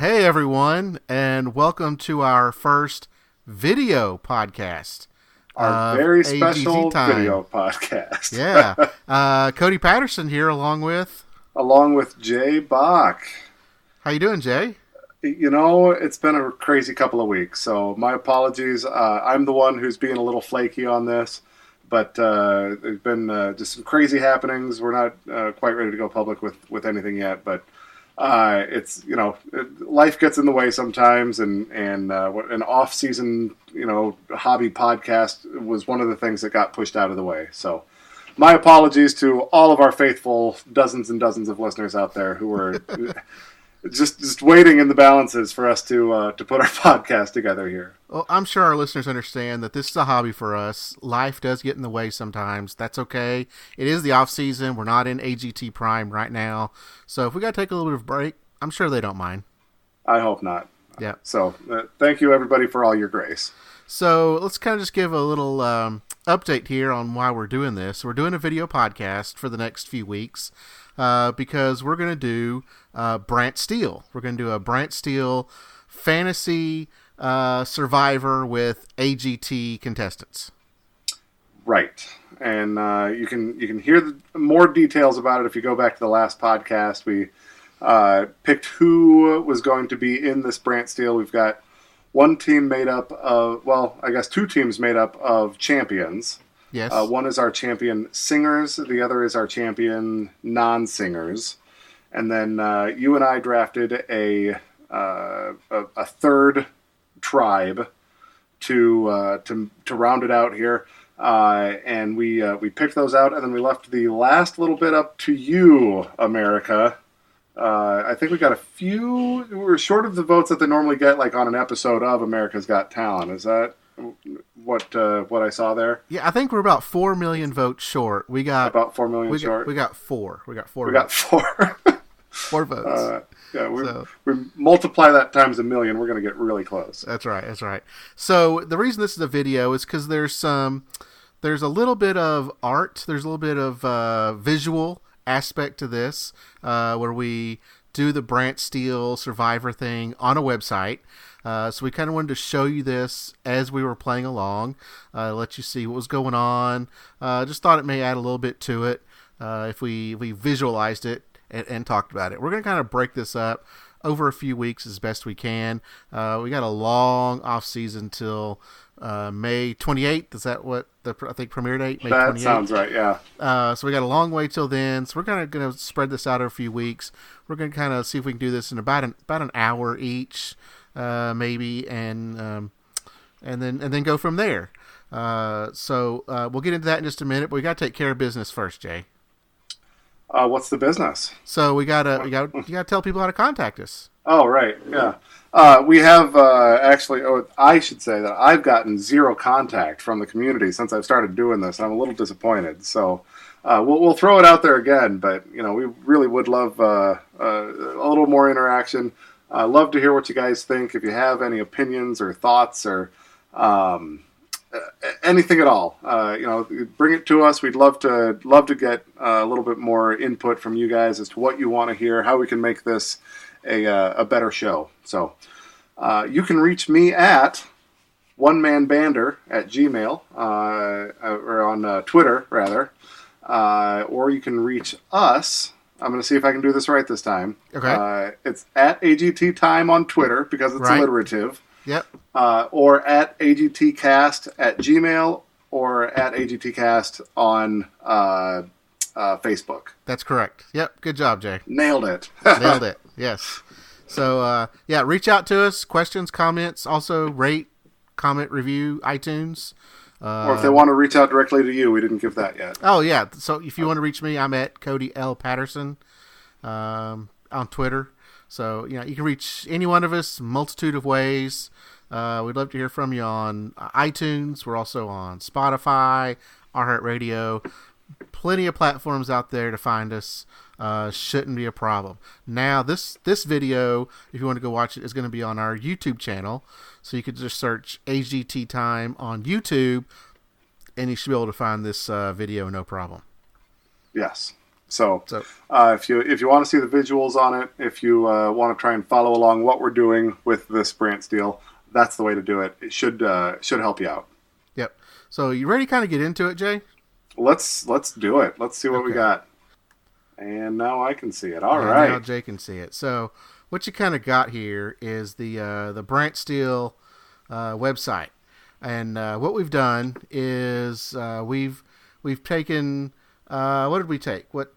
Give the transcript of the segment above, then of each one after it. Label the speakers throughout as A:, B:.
A: Hey everyone, and welcome to our first video podcast.
B: Our very
A: AGT
B: special
A: time.
B: video podcast.
A: Yeah. Cody Patterson here along with...
B: Along with Jay Bach.
A: How you doing, Jay?
B: You know, it's been a crazy couple of weeks, so my apologies. I'm the one who's being a little flaky on this, but there's been just some crazy happenings. We're not quite ready to go public with anything yet, but it's, you know, life gets in the way sometimes, and an off-season, you know, hobby podcast was one of the things that got pushed out of the way. So my apologies to all of our faithful dozens and dozens of listeners out there who were just waiting in the balances for us to put our podcast together here.
A: Well, I'm sure our listeners understand that this is a hobby for us. Life does get in the way sometimes. That's okay. It is the off season. We're not in AGT Prime right now. So if we got to take a little bit of a break, I'm sure they don't mind.
B: I hope not.
A: Yeah.
B: So thank you everybody for all your grace.
A: So let's kind of just give a little update here on why we're doing this. We're doing a video podcast for the next few weeks because we're going to do Brant Steel. We're going to do a Brant Steel fantasy survivor with AGT contestants.
B: Right. And you can hear more details about it if you go back to the last podcast. We picked who was going to be in this Brant Steel. We've got one team made up of, well, I guess two teams made up of champions.
A: Yes.
B: One is our champion singers. The other is our champion non-singers. And then you and I drafted a third tribe to round it out here. And we picked those out, and then we left the last little bit up to you, America. I think we got a few. We're short of the votes that they normally get, like on an episode of America's Got Talent. Is that what I saw there?
A: Yeah, I think we're about 4 million votes short. We got
B: about 4 million short.
A: We got four. We got four. Four votes.
B: Yeah, we multiply that times a million. We're going to get really close.
A: That's right. So the reason this is a video is because there's a little bit of art. There's a little bit of visual aspect to this, where we do the Brant Steel Survivor thing on a website. So we kind of wanted to show you this as we were playing along, let you see what was going on. Just thought it may add a little bit to it if we visualized it and talked about it. We're going to kind of break this up over a few weeks as best we can. We got a long off season till May 28th. Is that what I think premiere date? May 28th.
B: That sounds right, yeah.
A: So we got a long way till then. So we're kind of going to spread this out over a few weeks. We're going to kind of see if we can do this in about an hour each, maybe, and then go from there. So we'll get into that in just a minute. But we got to take care of business first, Jay.
B: What's the business?
A: So you gotta tell people how to contact us.
B: Oh, right, yeah. We have actually. Oh, I should say that I've gotten zero contact from the community since I've started doing this, and I'm a little disappointed. So we'll throw it out there again, but you know, we really would love a little more interaction. Love to hear what you guys think. If you have any opinions or thoughts or anything at all, you know, bring it to us. We'd love to get a little bit more input from you guys as to what you want to hear, how we can make this a better show. So you can reach me at onemanbander@gmail or on Twitter rather, or you can reach us. I'm going to see if I can do this right this time.
A: Okay.
B: It's at AGT Time on Twitter because it's alliterative.
A: Yep.
B: Or at AGTcast at Gmail, or at AGTcast on Facebook.
A: That's correct. Yep. Good job, Jay.
B: Nailed it.
A: Nailed it. Yes. So, yeah, reach out to us. Questions, comments. Also, rate, comment, review, iTunes.
B: Or if they want to reach out directly to you, we didn't give that yet.
A: Oh, yeah. So if you want to reach me, I'm at Cody L. Patterson on Twitter. So, you know, you can reach any one of us, multitude of ways. We'd love to hear from you on iTunes. We're also on Spotify, iHeartRadio. Plenty of platforms out there to find us. Shouldn't be a problem. Now, this video, if you want to go watch it, is going to be on our YouTube channel. So you could just search AGT Time on YouTube, and you should be able to find this video no problem.
B: Yes. So,
A: So
B: if you want to see the visuals on it, if you want to try and follow along what we're doing with this Brant Steel, that's the way to do it. It should help you out.
A: yep. So you ready to kind of get into it, Jay?
B: Let's do it. Let's see what we got. And now I can see it. All right.
A: Now Jay can see it. So what you kind of got here is the Brant Steel website, and what we've done is we've taken what did we take? What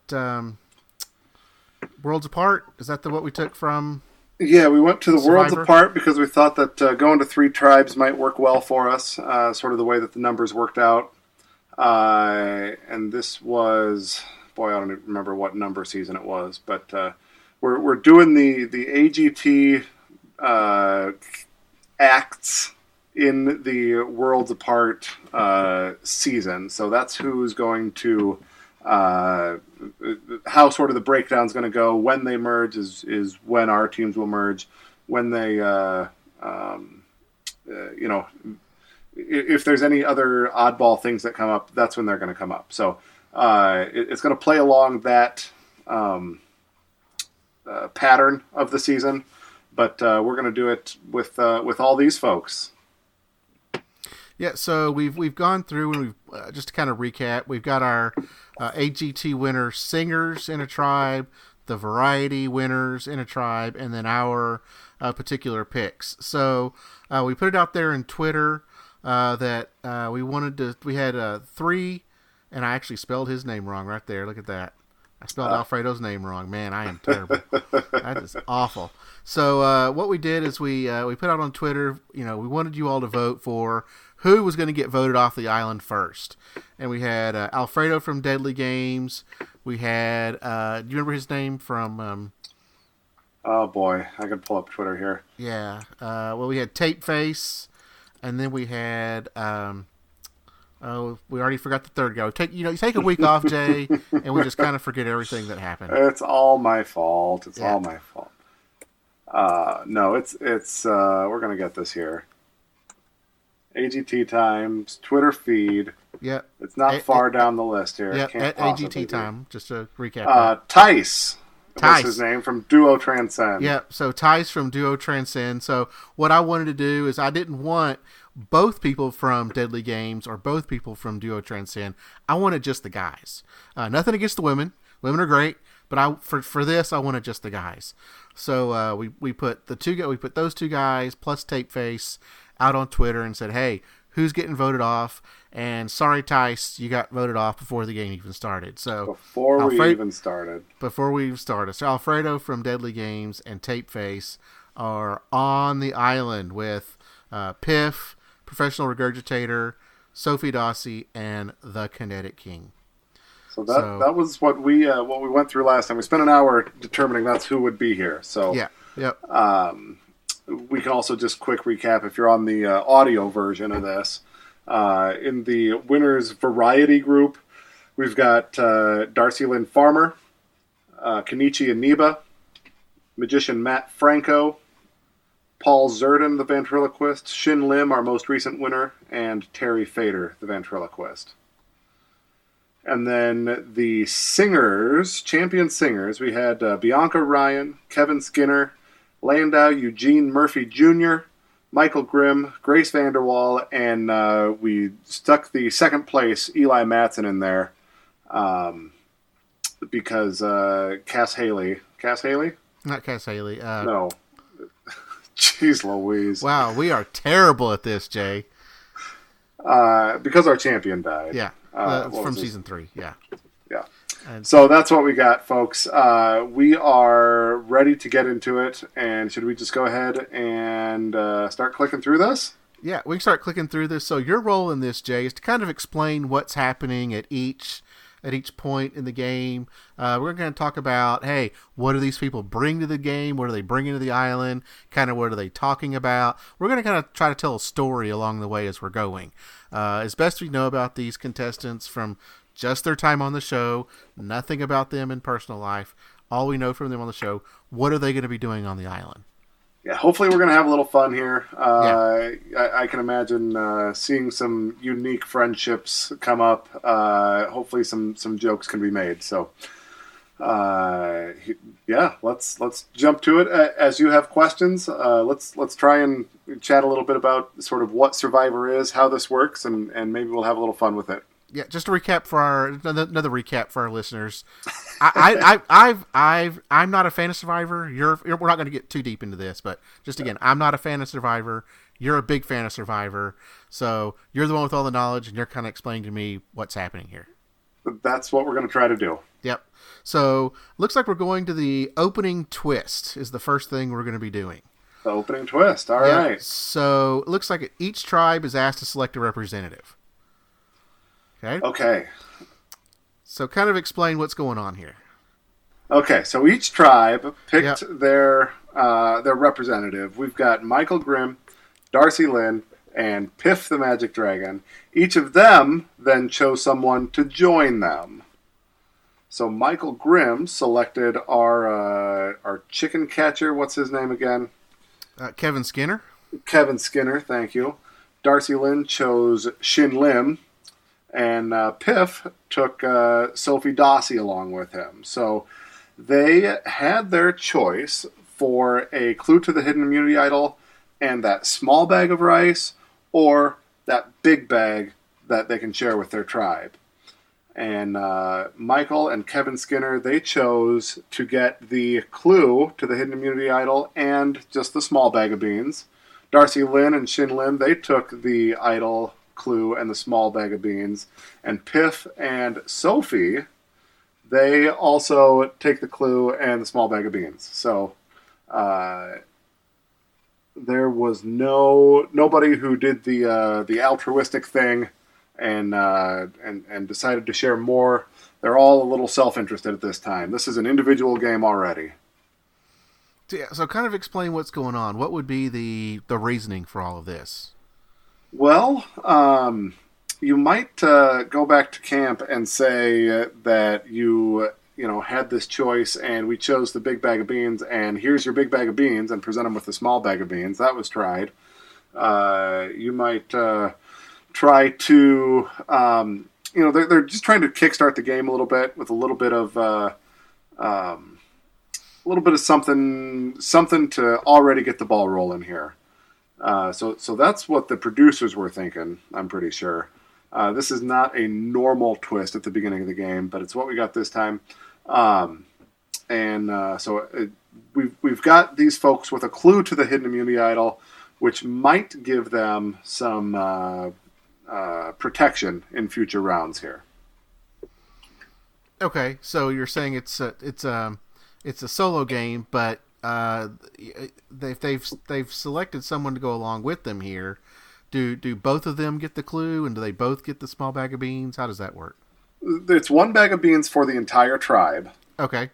A: Worlds Apart? Is that what we took from?
B: Yeah, we went to the
A: Survivor?
B: Worlds Apart because we thought that going to 3 tribes might work well for us, sort of the way that the numbers worked out. And this was, boy, I don't even remember what number season it was, but we're doing the AGT acts in the Worlds Apart season. So that's who's going to how sort of the breakdown's going to go. When they merge is when our teams will merge. When they if there's any other oddball things that come up, that's when they're going to come up. So it's going to play along that pattern of the season, but we're going to do it with all these folks.
A: Yeah, so we've gone through and we've just to kind of recap. We've got our AGT winner singers in a tribe, the variety winners in a tribe, and then our particular picks. So we put it out there in Twitter that we wanted to. We had 3, and I actually spelled his name wrong right there. Look at that. I spelled Alfredo's name wrong. Man, I am terrible. That is awful. So what we did is we put out on Twitter. We wanted you all to vote for who was going to get voted off the island first. And we had Alfredo from Deadly Games. We had, do you remember his name from...
B: oh, boy. I could pull up Twitter here.
A: Yeah. Well, we had Tape Face. And then we had... we already forgot the third guy. You take a week off, Jay, and we just kind of forget everything that happened.
B: It's all my fault. It's all my fault. No, it's we're going to get this here. AGT Times, Twitter feed.
A: Yep.
B: It's not far down the list here.
A: Yep, at AGT Time, just to recap.
B: Tice. That's his name, from Duo Transcend.
A: Yep, so Tice from Duo Transcend. So what I wanted to do is I didn't want both people from Deadly Games or both people from Duo Transcend. I wanted just the guys. Nothing against the women. Women are great, but for this I wanted just the guys. So we put those 2 guys plus Tape Face out on Twitter and said, hey, who's getting voted off? And sorry, Tice, you got voted off before the game even started. So
B: before we even started.
A: So Alfredo from Deadly Games and Tape Face are on the island with Piff, Professional Regurgitator, Sophie Dossie, and the Kinetic King.
B: So that was what we went through last time. We spent an hour determining that's who would be here. So
A: yeah, yep.
B: We can also just quick recap if you're on the audio version of this. In the winners variety group, we've got Darcy Lynn Farmer, Kenichi Aniba, Magician Matt Franco, Paul Zerden, the ventriloquist, Shin Lim, our most recent winner, and Terry Fader, the ventriloquist. And then the singers, champion singers, we had Bianca Ryan, Kevin Skinner, Landau Eugene Murphy Jr., Michael Grimm, Grace Vanderwall, and we stuck the second place Eli Matson in there because Cass Haley?
A: Not Cass Haley.
B: No. Jeez Louise.
A: Wow, we are terrible at this, Jay.
B: Because our champion died.
A: Yeah, from season 3, yeah.
B: Yeah. So that's what we got, folks. We are ready to get into it, and should we just go ahead and start clicking through this?
A: Yeah, we can start clicking through this. So your role in this, Jay, is to kind of explain what's happening at each point in the game. We're going to talk about, hey, what do these people bring to the game? What are they bringing to the island? Kind of what are they talking about? We're going to kind of try to tell a story along the way as we're going. As best we know about these contestants from just their time on the show, nothing about them in personal life. All we know from them on the show, what are they going to be doing on the island?
B: Yeah, hopefully we're going to have a little fun here. I can imagine seeing some unique friendships come up. Hopefully some jokes can be made. So Yeah, let's jump to it. As you have questions, let's try and chat a little bit about sort of what Survivor is, how this works, and maybe we'll have a little fun with it.
A: Yeah, just a recap for another recap for our listeners. I'm not a fan of Survivor. We're not going to get too deep into this, but just again, I'm not a fan of Survivor. You're a big fan of Survivor, so you're the one with all the knowledge, and you're kind of explaining to me what's happening here.
B: That's what we're going to try to do.
A: Yep. So looks like we're going to the opening twist is the first thing we're going to be doing.
B: The opening twist. All right.
A: So it looks like each tribe is asked to select a representative. Okay.
B: Okay.
A: So kind of explain what's going on here.
B: Okay. So each tribe picked their representative. We've got Michael Grimm, Darcy Lynn, and Piff the Magic Dragon. Each of them then chose someone to join them. So Michael Grimm selected our chicken catcher. What's his name again?
A: Kevin Skinner.
B: Kevin Skinner, thank you. Darcy Lynn chose Shin Lim. And Piff took Sophie Dossie along with him. So they had their choice for a clue to the hidden immunity idol and that small bag of rice, or that big bag that they can share with their tribe. And Michael and Kevin Skinner, they chose to get the clue to the hidden immunity idol and just the small bag of beans. Darcy Lynn and Shin Lim, they took the idol clue and the small bag of beans. And Piff and Sophie, they also take the clue and the small bag of beans. So there was nobody who did the altruistic thing and decided to share more. They're all a little self-interested at this time. This is an individual game already.
A: So kind of explain what's going on. What would be the reasoning for all of this?
B: Well, you might go back to camp and say that you had this choice and we chose the big bag of beans and here's your big bag of beans and present them with the small bag of beans. That was tried. You might try to, they're just trying to kickstart the game a little bit with a little bit of something to already get the ball rolling here. So that's what the producers were thinking, I'm pretty sure. This is not a normal twist at the beginning of the game, but it's what we got this time. We've got these folks with a clue to the hidden immunity idol, which might give them some protection in future rounds here.
A: Okay, so you're saying it's a solo game, but they've selected someone to go along with them here. Do both of them get the clue, and do they both get the small bag of beans? How does that work?
B: It's one bag of beans for the entire tribe.
A: Okay.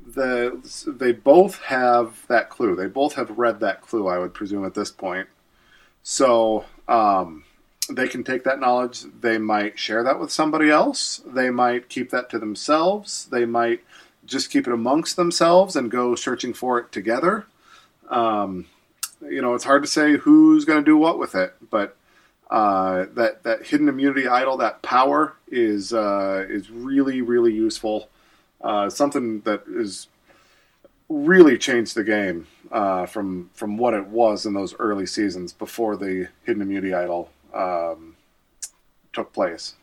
B: They both have that clue. They both have read that clue, I would presume, at this point. So they can take that knowledge. They might share that with somebody else. They might keep that to themselves. They might just keep it amongst themselves and go searching for it together. It's hard to say who's going to do what with it, but that hidden immunity idol, that power is really, really useful. Something that is really changed the game from what it was in those early seasons before the hidden immunity idol took place.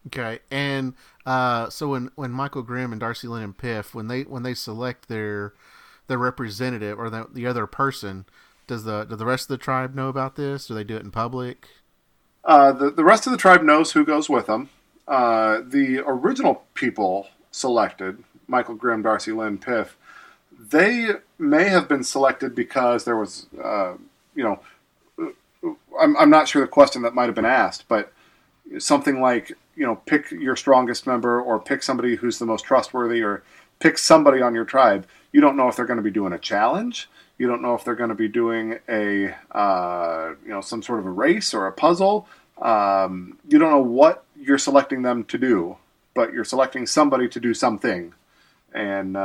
A: Okay, and so when Michael Grimm and Darcy Lynn and Piff, when they select their representative or the other person, do the rest of the tribe know about this? Do they do it in public?
B: The rest of the tribe knows who goes with them. The original people selected, Michael Grimm, Darcy Lynn, Piff, they may have been selected because there was, I'm not sure the question that might have been asked, but something like, pick your strongest member or pick somebody who's the most trustworthy or pick somebody on your tribe. You don't know if they're going to be doing a challenge. You don't know if they're going to be doing a, some sort of a race or a puzzle. You don't know what you're selecting them to do, but you're selecting somebody to do something. And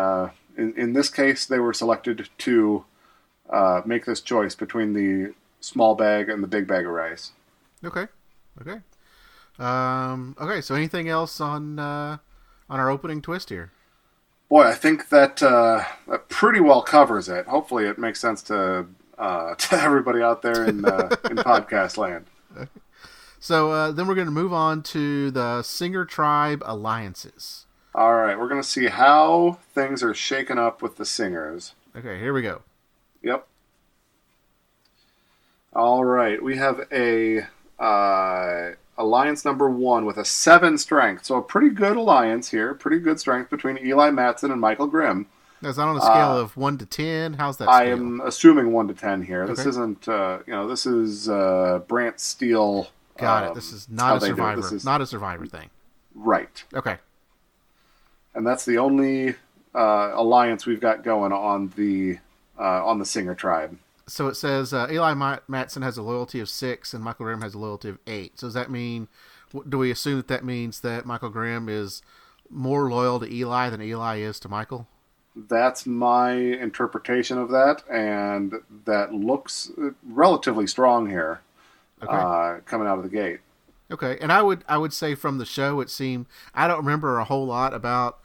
B: in this case, they were selected to make this choice between the small bag and the big bag of rice.
A: Okay. Okay. So anything else on our opening twist here?
B: Boy, I think that pretty well covers it. Hopefully, it makes sense to to everybody out there in podcast land.
A: So then we're going to move on to the Singer Tribe alliances.
B: All right, we're going to see how things are shaken up with the Singers.
A: Okay, here we go.
B: Yep. All right, we have a alliance number 1 with a 7 strength. So a pretty good alliance here. Pretty good strength between Eli Matson and Michael Grimm.
A: Now, is that on a scale of 1 to 10? How's that scale?
B: I am assuming 1 to 10 here.
A: Okay.
B: This isn't, this is Brant Steel.
A: Got it. This is not a Survivor. Not a Survivor thing.
B: Right.
A: Okay.
B: And that's the only alliance we've got going on the Singer Tribe.
A: So it says Eli Matson has a loyalty of 6 and Michael Grimm has a loyalty of 8. So does that mean, do we assume that means that Michael Grimm is more loyal to Eli than Eli is to Michael?
B: That's my interpretation of that, and that looks relatively strong here, coming out of the gate.
A: Okay, and I would say from the show it seemed, I don't remember a whole lot about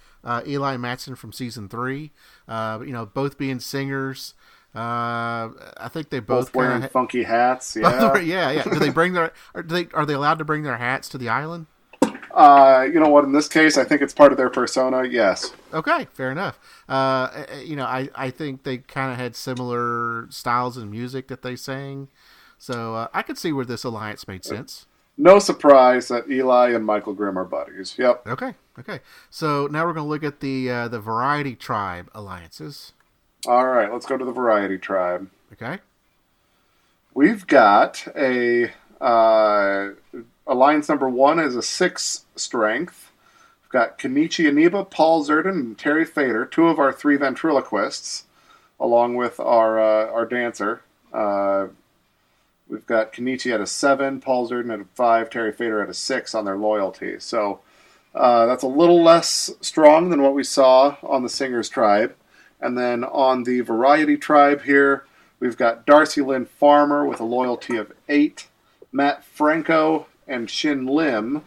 A: Eli Matson from season 3. Both being singers. I think they both
B: wearing funky hats. Yeah,
A: yeah. Do they bring their? Are they allowed to bring their hats to the island?
B: You know what? In this case, I think it's part of their persona. Yes.
A: Okay, fair enough. I think they kind of had similar styles in music that they sang, so I could see where this alliance made sense.
B: No surprise that Eli and Michael Grimm are buddies. Yep.
A: Okay. So now we're going to look at the Variety Tribe alliances.
B: All right, let's go to the Variety Tribe.
A: Okay.
B: We've got a alliance number 1 is a 6 strength. We've got Kenichi Aniba, Paul Zerden, and Terry Fader, 2 of our 3 ventriloquists, along with our dancer. We've got Kenichi at a 7, Paul Zerden at a 5, Terry Fader at a 6 on their loyalty. So that's a little less strong than what we saw on the Singers Tribe. And then on the Variety Tribe here, we've got Darcy Lynn Farmer with a loyalty of 8, Matt Franco and Shin Lim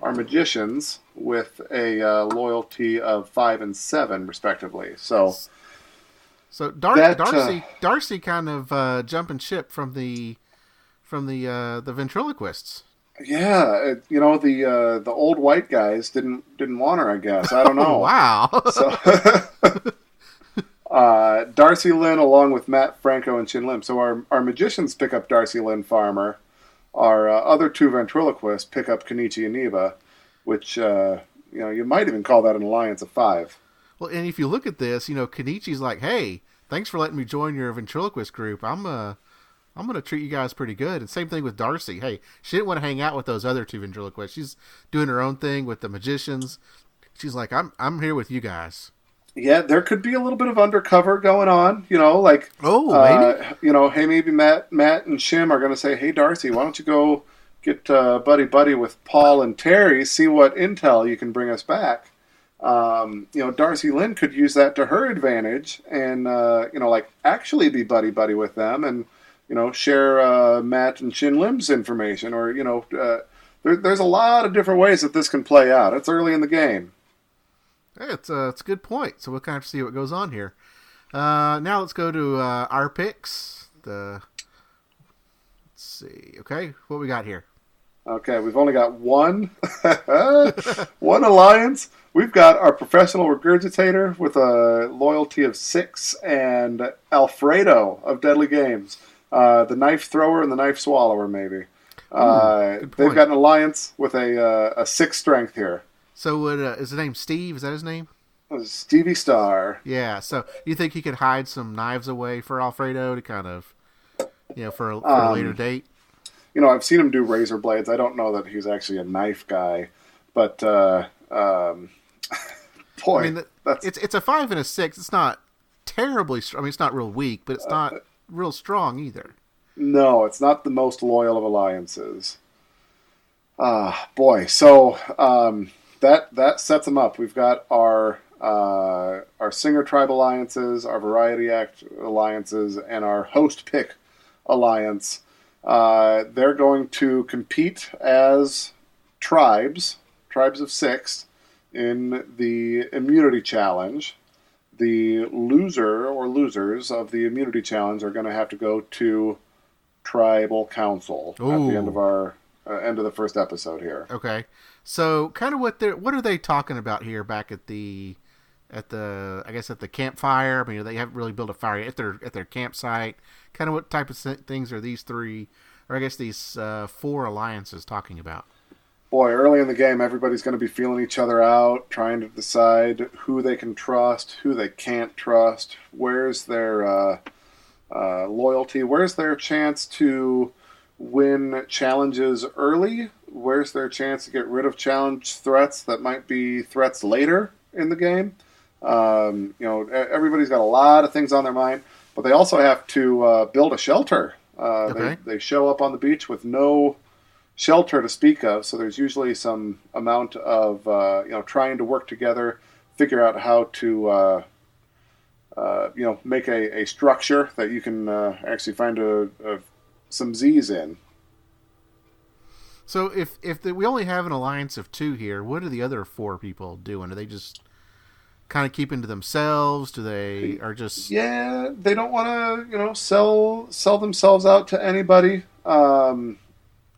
B: are magicians with a loyalty of 5 and 7, respectively. So
A: Darcy kind of jumping ship from the ventriloquists.
B: Yeah, the old white guys didn't want her, I guess. I don't know.
A: Wow.
B: So Darcy Lynn along with Matt Franco and Shin Lim. So our magicians pick up Darcy Lynn Farmer. Our other 2 ventriloquists pick up Kenichi Aniba, which you might even call that an alliance of 5.
A: Well, and if you look at this, Kenichi's like, "Hey, thanks for letting me join your ventriloquist group. I'm gonna treat you guys pretty good." And same thing with Darcy. Hey, she didn't want to hang out with those other 2 ventriloquists. She's doing her own thing with the magicians. She's like, I'm here with you guys.
B: Yeah, there could be a little bit of undercover going on, maybe. Hey, maybe Matt and Shim are going to say, "Hey, Darcy, why don't you go get buddy with Paul and Terry, see what intel you can bring us back." Darcy Lynn could use that to her advantage and, actually be buddy with them and, share Matt and Shin Lim's information or, there's a lot of different ways that this can play out. It's early in the game.
A: Hey, it's a good point. So we'll kind of see what goes on here. Now let's go to our picks. Let's see. Okay, what we got here?
B: Okay, we've only got one alliance. We've got our professional regurgitator with a loyalty of 6 and Alfredo of Deadly Games. The knife thrower and the knife swallower, maybe. They've got an alliance with a 6 strength here.
A: So is his name Steve? Is that his name?
B: Stevie Star.
A: Yeah, so you think he could hide some knives away for Alfredo to kind of, for a later date?
B: I've seen him do razor blades. I don't know that he's actually a knife guy, but boy,
A: it's a 5 and a 6. It's not terribly strong. I mean, it's not real weak, but it's not real strong either.
B: No, it's not the most loyal of alliances. Boy, so that sets them up. We've got our Singer Tribe alliances, our Variety Act alliances, and our Host Pick alliance. They're going to compete as tribes of 6, in the immunity challenge. the loser or losers of the immunity challenge are going to have to go to tribal council at the end of
A: Ooh.
B: our end of the first episode here.
A: Okay. So kind of what are they talking about here back at the I guess at the campfire? I mean, they haven't really built a fire yet at their campsite. Kind of what type of things are these three, or I guess these four alliances talking about?
B: Boy, early in the game, everybody's going to be feeling each other out, trying to decide who they can trust, who they can't trust, where's their loyalty, where's their chance to win challenges early, where's their chance to get rid of challenge threats that might be threats later in the game. Everybody's got a lot of things on their mind, but they also have to build a shelter.
A: Okay.
B: They show up on the beach with no shelter to speak of, so there's usually some amount of trying to work together, figure out how to make a structure that you can actually find some Z's in.
A: So if we only have an alliance of two here, what are the other four people doing? Are they just kind of keeping to themselves? Do they are just
B: they don't want to sell themselves out to anybody.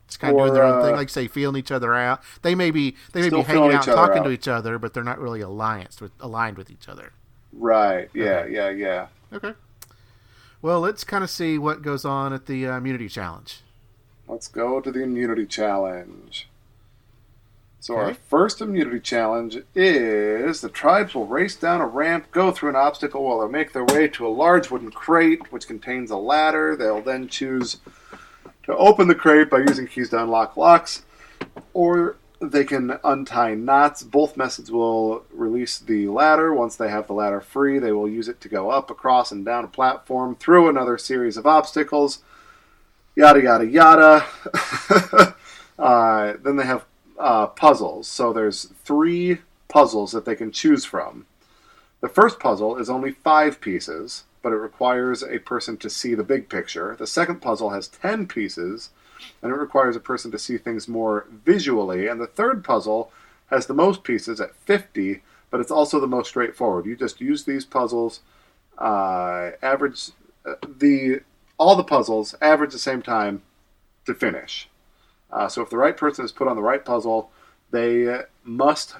A: just kind of doing their own thing, like say feeling each other out? They may be hanging out, talking to each other, but they're not really aligned with each other.
B: Right. Yeah.
A: Okay.
B: Yeah.
A: Okay. Well, let's kind of see what goes on at the immunity challenge.
B: Let's go to the immunity challenge. So
A: Okay.
B: our first immunity challenge is the tribes will race down a ramp, go through an obstacle while they make their way to a large wooden crate, which contains a ladder. They'll then choose to open the crate by using keys to unlock locks, or they can untie knots. Both methods will release the ladder. Once they have the ladder free, they will use it to go up, across, and down a platform, through another series of obstacles, yada, yada, yada. Then they have puzzles. So there's 3 puzzles that they can choose from. The first puzzle is only 5 pieces, but it requires a person to see the big picture. The second puzzle has 10 pieces, and it requires a person to see things more visually. And the third puzzle has the most pieces at 50, but it's also the most straightforward. You just use these puzzles, average all the puzzles, average the same time to finish. So if the right person is put on the right puzzle, they must,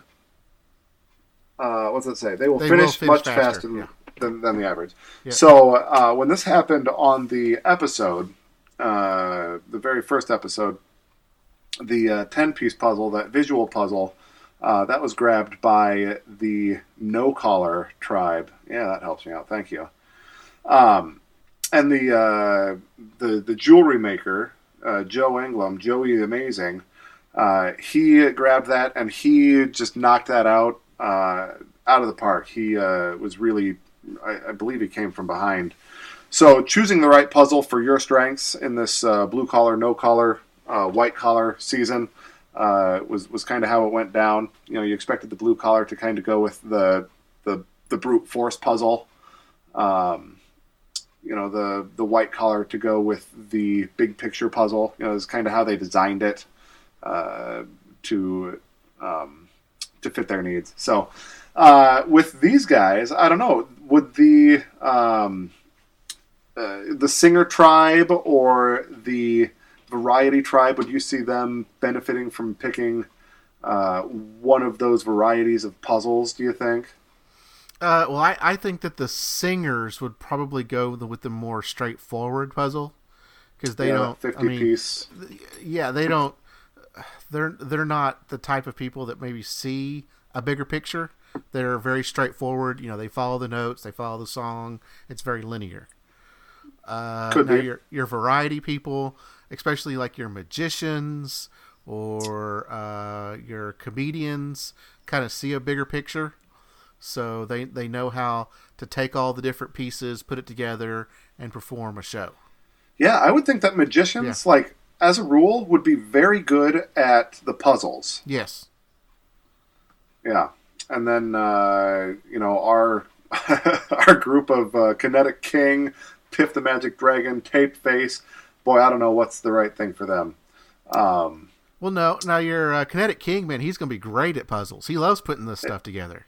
B: what's it say? They will finish much faster than the average. Yeah. So when this happened on the episode, the very first episode, the 10-piece puzzle, that visual puzzle, that was grabbed by the no-collar tribe. Yeah, that helps me out. Thank you. And the jewelry maker, Joe Englum, Joey the Amazing, he grabbed that and he just knocked that out of the park. He was really, I believe he came from behind. So choosing the right puzzle for your strengths in this blue collar, no collar, white collar season was kind of how it went down. You expected the blue collar to kind of go with the brute force puzzle. The white collar to go with the big picture puzzle. Is kind of how they designed it to fit their needs. So with these guys, I don't know, would the singer tribe or the variety tribe, would you see them benefiting from picking one of those varieties of puzzles, do you think?
A: Well, I think that the singers would probably go with the more straightforward puzzle because they don't
B: 50 piece.
A: Yeah, they don't. They're not the type of people that maybe see a bigger picture. They're very straightforward. They follow the notes, they follow the song. It's very linear.
B: Could
A: now
B: be.
A: Your variety people, especially like your magicians or your comedians, kind of see a bigger picture. So they know how to take all the different pieces, put it together, and perform a show.
B: Yeah, I would think that magicians, as a rule, would be very good at the puzzles.
A: Yes.
B: Yeah. And then, our our group of Kinetic King, Piff the Magic Dragon, Taped Face, boy, I don't know what's the right thing for them.
A: Well, no. Now, your Kinetic King, man, he's going to be great at puzzles. He loves putting this stuff together.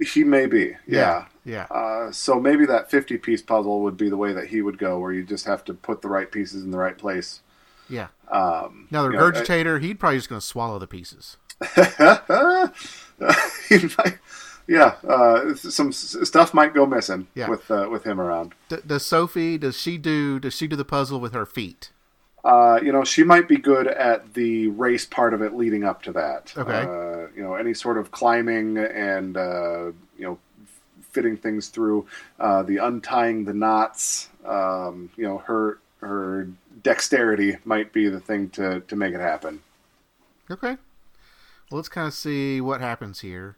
B: He may be, yeah.
A: Yeah.
B: So maybe that 50-piece puzzle would be the way that he would go, where you just have to put the right pieces in the right place.
A: Yeah. Now, the regurgitator, he'd probably just going to swallow the pieces.
B: Some stuff might go missing with him around.
A: Does Sophie, does she do the puzzle with her feet?
B: She might be good at the race part of it leading up to that.
A: Okay.
B: Any sort of climbing and, fitting things through, the untying the knots, her dexterity might be the thing to make it happen.
A: Okay. Well, let's kind of see what happens here.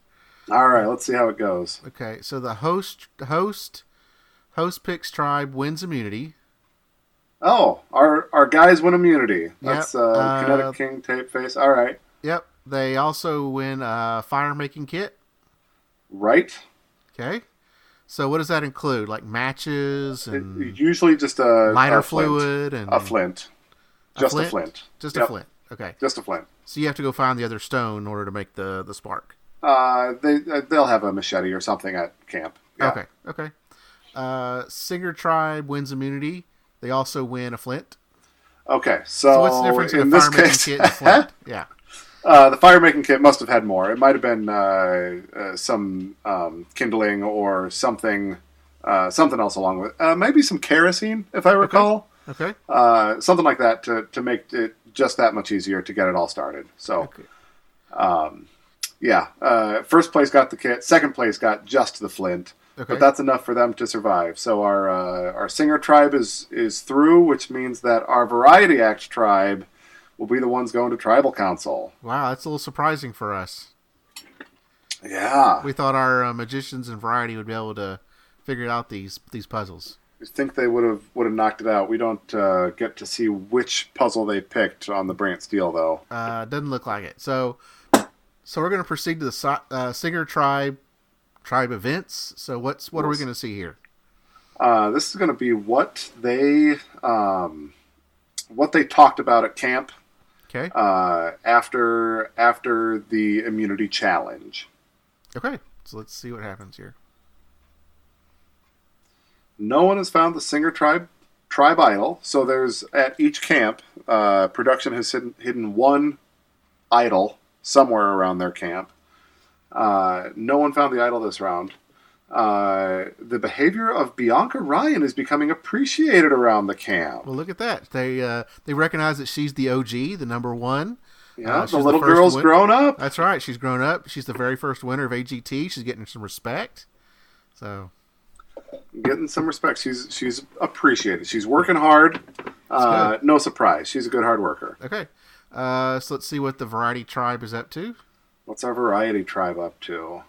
B: All right, let's see how it goes.
A: Okay, so the host picks tribe wins immunity.
B: Oh, our guys win immunity. That's
A: Yep.
B: Kinetic King, Tape Face. All right.
A: Yep. They also win a fire making kit.
B: Right.
A: Okay. So what does that include? Like matches and
B: usually just a
A: lighter
B: a flint.
A: fluid and
B: a flint. Just a flint.
A: Just a flint. Okay.
B: Just a flint.
A: So you have to go find the other stone in order to make the spark.
B: They'll have a machete or something at camp. Yeah.
A: Okay. Singer tribe wins immunity. They also win a flint.
B: Okay, so
A: what's the difference in a fire making kit and a flint? Yeah.
B: The fire making kit must have had more. It might have been some kindling or something else along with maybe some kerosene, if I recall.
A: Okay.
B: Something like that to make it just that much easier to get it all started. So, first place got the kit. Second place got just the flint.
A: Okay.
B: But that's enough for them to survive. So our Singer tribe is through, which means that our Variety Act tribe will be the ones going to Tribal Council.
A: Wow, that's a little surprising for us.
B: Yeah.
A: We thought our magicians and Variety would be able to figure out these puzzles.
B: I think they would have knocked it out. We don't get to see which puzzle they picked on the Brant Steel, though.
A: Doesn't look like it. So we're going to proceed to the Singer tribe events. So what are we going to see here?
B: This is going to be what they talked about at camp.
A: Okay.
B: After the immunity challenge.
A: Okay. So let's see what happens here.
B: No one has found the Singer tribe idol. So there's at each camp, production has hidden one idol somewhere around their camp. No one found the idol this round. The behavior of Bianca Ryan is becoming appreciated around the camp.
A: Well, look at that. They recognize that she's the OG, the number one.
B: Yeah, the little girl's grown up.
A: That's right. She's grown up. She's the very first winner of AGT. She's getting some respect. So,
B: getting some respect. She's appreciated. She's working hard. No surprise. She's a good hard worker.
A: Okay. So let's see what the Variety Tribe is up to.
B: What's our Variety Tribe up to?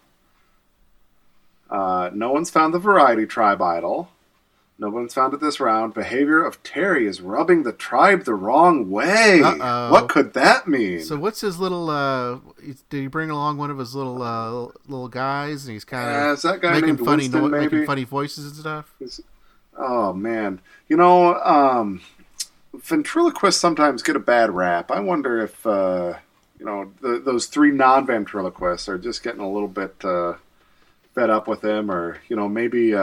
B: No one's found the Variety Tribe idol. No one's found it this round. Behavior of Terry is rubbing the tribe the wrong way.
A: Uh-oh.
B: What could that mean?
A: So what's his little? Did he bring along one of his little guys, and he's kind of
B: is that guy
A: making
B: named
A: funny
B: Winston,
A: making funny voices and stuff?
B: Oh man, ventriloquists sometimes get a bad rap. I wonder if those three non-ventriloquists are just getting a little bit fed up with him, or maybe.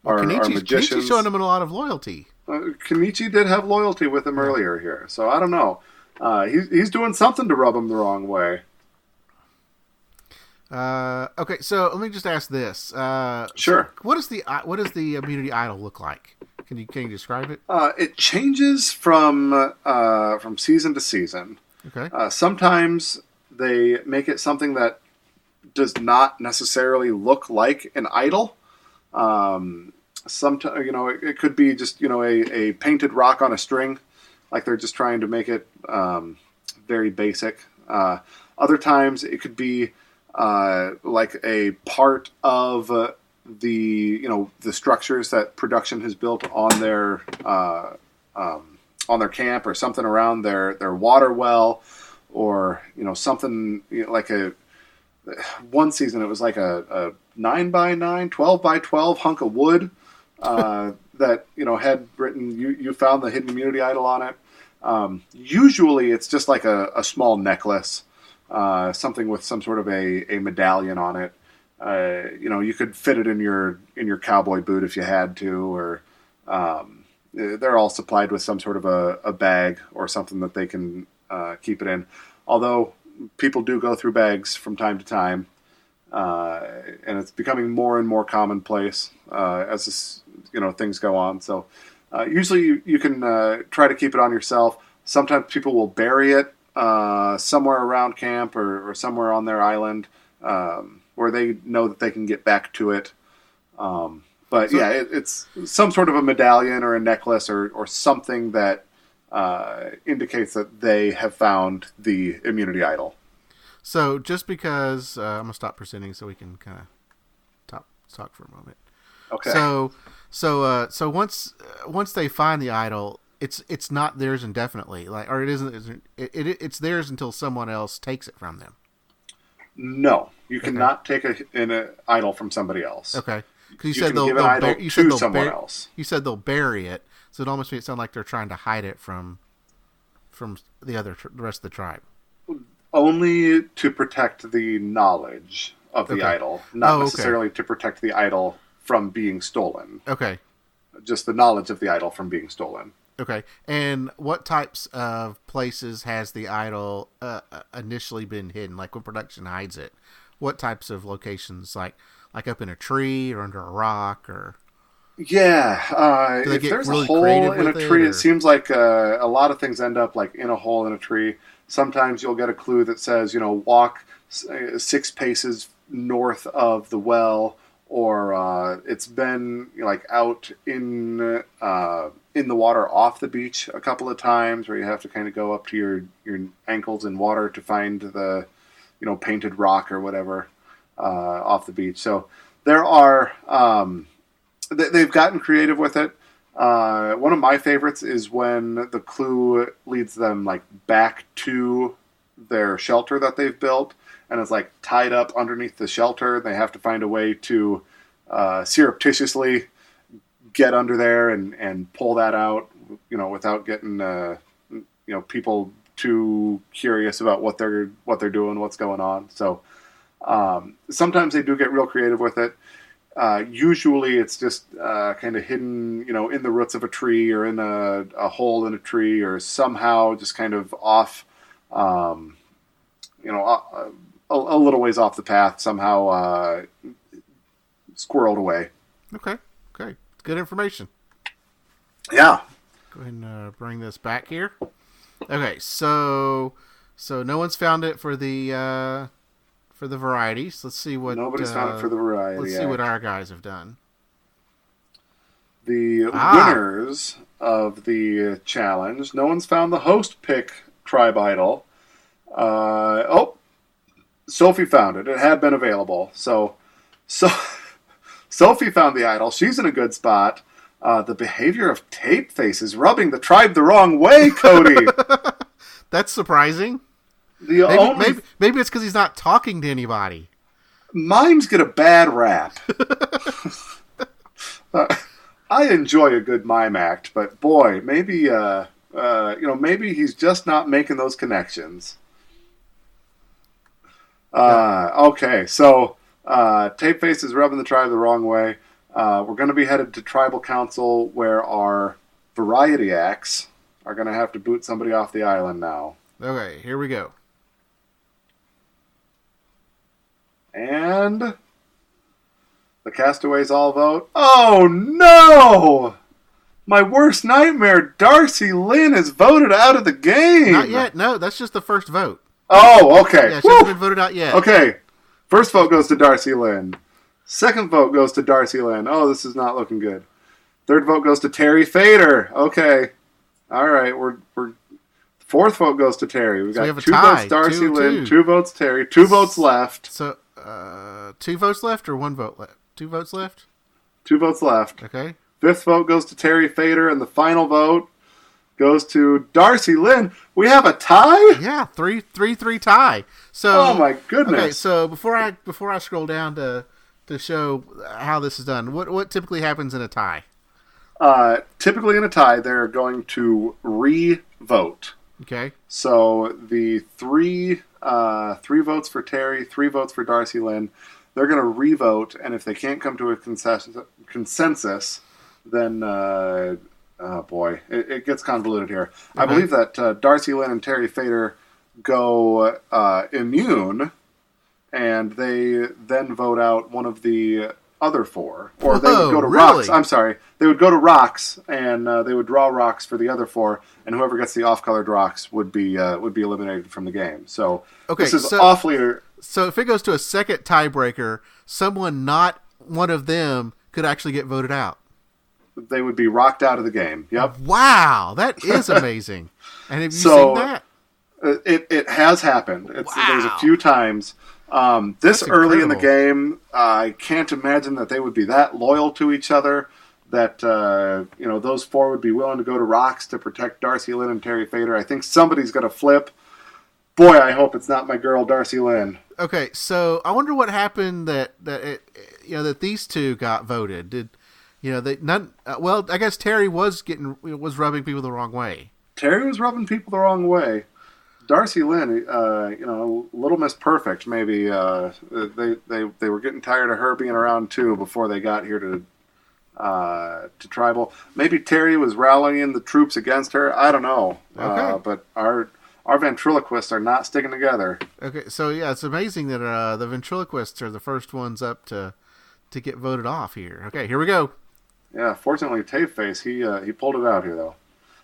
B: Our magicians.
A: Kenichi's showing him a lot of loyalty.
B: Kenichi did have loyalty with him earlier here, so I don't know. He's doing something to rub him the wrong way.
A: Okay, so let me just ask this.
B: Sure.
A: What does the immunity idol look like? Can you describe it?
B: It changes from season to season.
A: Okay.
B: Sometimes they make it something that does not necessarily look like an idol. Sometimes, it could be just, a painted rock on a string, like they're just trying to make it very basic. Other times it could be like a part of the structures that production has built on their camp, or something around their water well, or something like one season it was like a 9x9, 12x12 hunk of wood that had written you found the hidden immunity idol on it. Usually it's just like a small necklace, something with some sort of a medallion on it. you could fit it in your cowboy boot if you had to, or they're all supplied with some sort of a bag or something that they can keep it in. Although people do go through bags from time to time, and it's becoming more and more commonplace as this, things go on. So usually you can try to keep it on yourself. Sometimes people will bury it somewhere around camp or somewhere on their island where they know that they can get back to it. It's some sort of a medallion or a necklace or something that indicates that they have found the immunity idol.
A: So just because I'm gonna stop presenting so we can kind of talk for a moment.
B: Okay.
A: So once they find the idol, it's not theirs indefinitely, or it isn't. It's theirs until someone else takes it from them.
B: No, you cannot take an idol from somebody else.
A: Okay. Because
B: you said they'll give an idol to someone else.
A: You said they'll bury it, so it almost makes it sound like they're trying to hide it from the rest of the tribe.
B: Only to protect the knowledge of the idol, not necessarily to protect the idol from being stolen.
A: Okay.
B: Just the knowledge of the idol from being stolen.
A: Okay. And what types of places has the idol initially been hidden? Like when production hides it, what types of locations? Like up in a tree or under a rock or?
B: Yeah. If there's a hole in a tree, it seems like a lot of things end up like in a hole in a tree. Sometimes you'll get a clue that says, walk 6 paces north of the well, or it's been out in the water off the beach a couple of times, where you have to kind of go up to your ankles in water to find the painted rock or whatever off the beach. So there are they've gotten creative with it. One of my favorites is when the clue leads them back to their shelter that they've built, and it's tied up underneath the shelter. They have to find a way to surreptitiously get under there and pull that out, without getting people too curious about what they're doing, what's going on. So sometimes they do get real creative with it. Usually it's just kind of hidden, in the roots of a tree or in a hole in a tree, or somehow just kind of off, a little ways off the path, somehow squirreled away.
A: Okay. It's good information.
B: Yeah.
A: Go ahead and bring this back here. Okay, so no one's found it for the varieties. Let's see what
B: nobody's found it for the variety.
A: Let's see what our guys have done.
B: The winners of the challenge. No one's found the host pick tribe idol. Sophie found it. It had been available. So Sophie found the idol. She's in a good spot. The behavior of Tape Face is rubbing the tribe the wrong way, Cody.
A: That's surprising. Maybe it's because he's not talking to anybody.
B: Mimes get a bad rap. I enjoy a good mime act, but boy, maybe maybe he's just not making those connections. Okay, so Tape Face is rubbing the tribe the wrong way. We're going to be headed to Tribal Council, where our variety acts are going to have to boot somebody off the island now.
A: Okay, here we go.
B: And the castaways all vote. Oh no! My worst nightmare, Darcy Lynn, is voted out of the game.
A: Not yet. No, that's just the first vote.
B: Oh, okay.
A: Yeah, she hasn't been voted out yet.
B: Okay. First vote goes to Darcy Lynn. Second vote goes to Darcy Lynn. Oh, this is not looking good. Third vote goes to Terry Fader. Okay. All right. We're fourth vote goes to Terry. We got 2 votes Darcy Lynn, 2 votes Terry, 2 votes left.
A: So 2 votes left or 1 vote left? 2 votes left?
B: 2 votes left.
A: Okay.
B: Fifth vote goes to Terry Fader, and the final vote goes to Darcy Lynn. We have a tie?
A: Yeah, 3-3 tie. So,
B: oh my goodness.
A: Okay, so before I scroll down to show how this is done, what typically happens in a tie?
B: Typically in a tie, they're going to re-vote.
A: Okay.
B: So the three votes for Terry, 3 votes for Darcy Lynn. they're going to revote, and if they can't come to a consensus, then oh boy, it gets convoluted here.
A: Okay.
B: I believe that Darcy Lynn and Terry Fader go immune, and they then vote out one of the other four, or they would go to rocks. I'm sorry, they would go to rocks, and they would draw rocks for the other four, and whoever gets the off-colored rocks would be eliminated from the game. So this is awfully.
A: So if it goes to a second tiebreaker, someone not one of them could actually get voted out.
B: They would be rocked out of the game. Yep.
A: Wow, that is amazing. And have you seen that?
B: It has happened. There's a few times. This
A: That's
B: early
A: incredible.
B: in the game, I can't imagine that they would be that loyal to each other. That those four would be willing to go to rocks to protect Darcy Lynn and Terry Fader. I think somebody's going to flip. Boy, I hope it's not my girl Darcy Lynn.
A: Okay, so I wonder what happened that these two got voted. Did they none? Well, I guess Terry was rubbing people the wrong way.
B: Terry was rubbing people the wrong way. Darcy Lynn, Little Miss Perfect, maybe they were getting tired of her being around too before they got here to Tribal. Maybe Terry was rallying the troops against her. I don't know.
A: Okay.
B: But our ventriloquists are not sticking together.
A: Okay, so yeah, it's amazing that the ventriloquists are the first ones up to get voted off here. Okay, here we go.
B: Yeah, fortunately, Tapeface, he pulled it out here, though.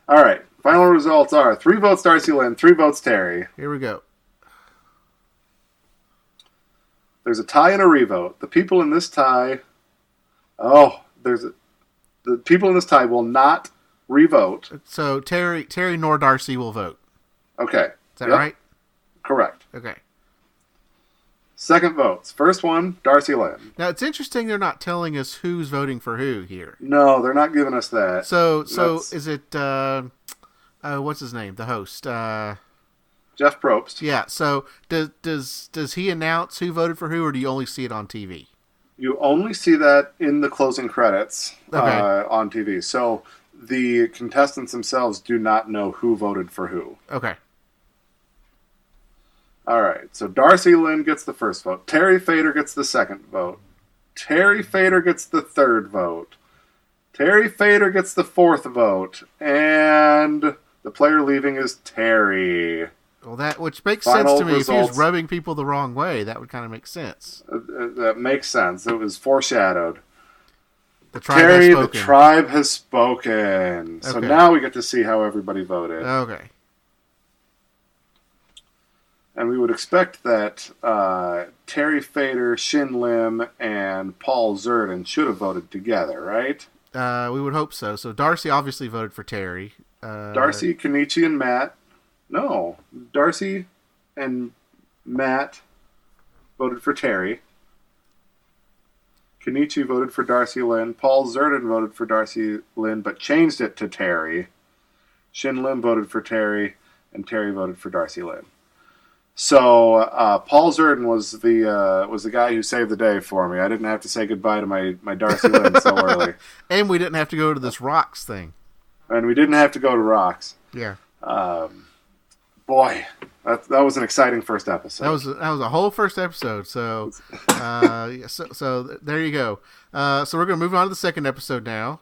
B: All right, final results are 3 votes Darcy Lynn, 3 votes Terry.
A: Here we go.
B: There's a tie and a revote. The people in this tie... the people in this tie will not revote.
A: So Terry nor Darcy will vote.
B: Okay.
A: Is that right?
B: Correct.
A: Okay.
B: Second votes. First one, Darcy Lynn.
A: Now, it's interesting they're not telling us who's voting for who here.
B: No, they're not giving us that.
A: So is it, what's his name? The host.
B: Jeff Probst.
A: Yeah, so does he announce who voted for who, or do you only see it on TV?
B: You only see that in the closing credits
A: Okay.
B: On TV. So the contestants themselves do not know who voted for who.
A: Okay.
B: All right, so Darcy Lynn gets the first vote. Terry Fader gets the second vote. Terry Fader gets the third vote. Terry Fader gets the fourth vote. And the player leaving is Terry.
A: Well, which makes
B: Final
A: sense to me.
B: results.
A: If he was rubbing people the wrong way, that would kind of make sense.
B: That makes sense. It was foreshadowed.
A: The tribe
B: Terry,
A: has
B: the
A: spoken.
B: tribe has spoken. So
A: Okay.
B: now we get to see how everybody voted.
A: Okay.
B: And we would expect that Terry Fader, Shin Lim, and Paul Zerden should have voted together, right?
A: We would hope so. So Darcy obviously voted for Terry.
B: Darcy, Kenichi, and Matt. No. Darcy and Matt voted for Terry. Kenichi voted for Darcy Lynn. Paul Zerden voted for Darcy Lynn, but changed it to Terry. Shin Lim voted for Terry, and Terry voted for Darcy Lynn. So Paul Zerden was the guy who saved the day for me. I didn't have to say goodbye to my Darcy Lynn so early.
A: And we didn't have to go to this rocks thing.
B: And we didn't have to go to rocks.
A: Yeah.
B: Boy, that was an exciting first episode.
A: That was a whole first episode. So, so there you go. So we're going to move on to the second episode now.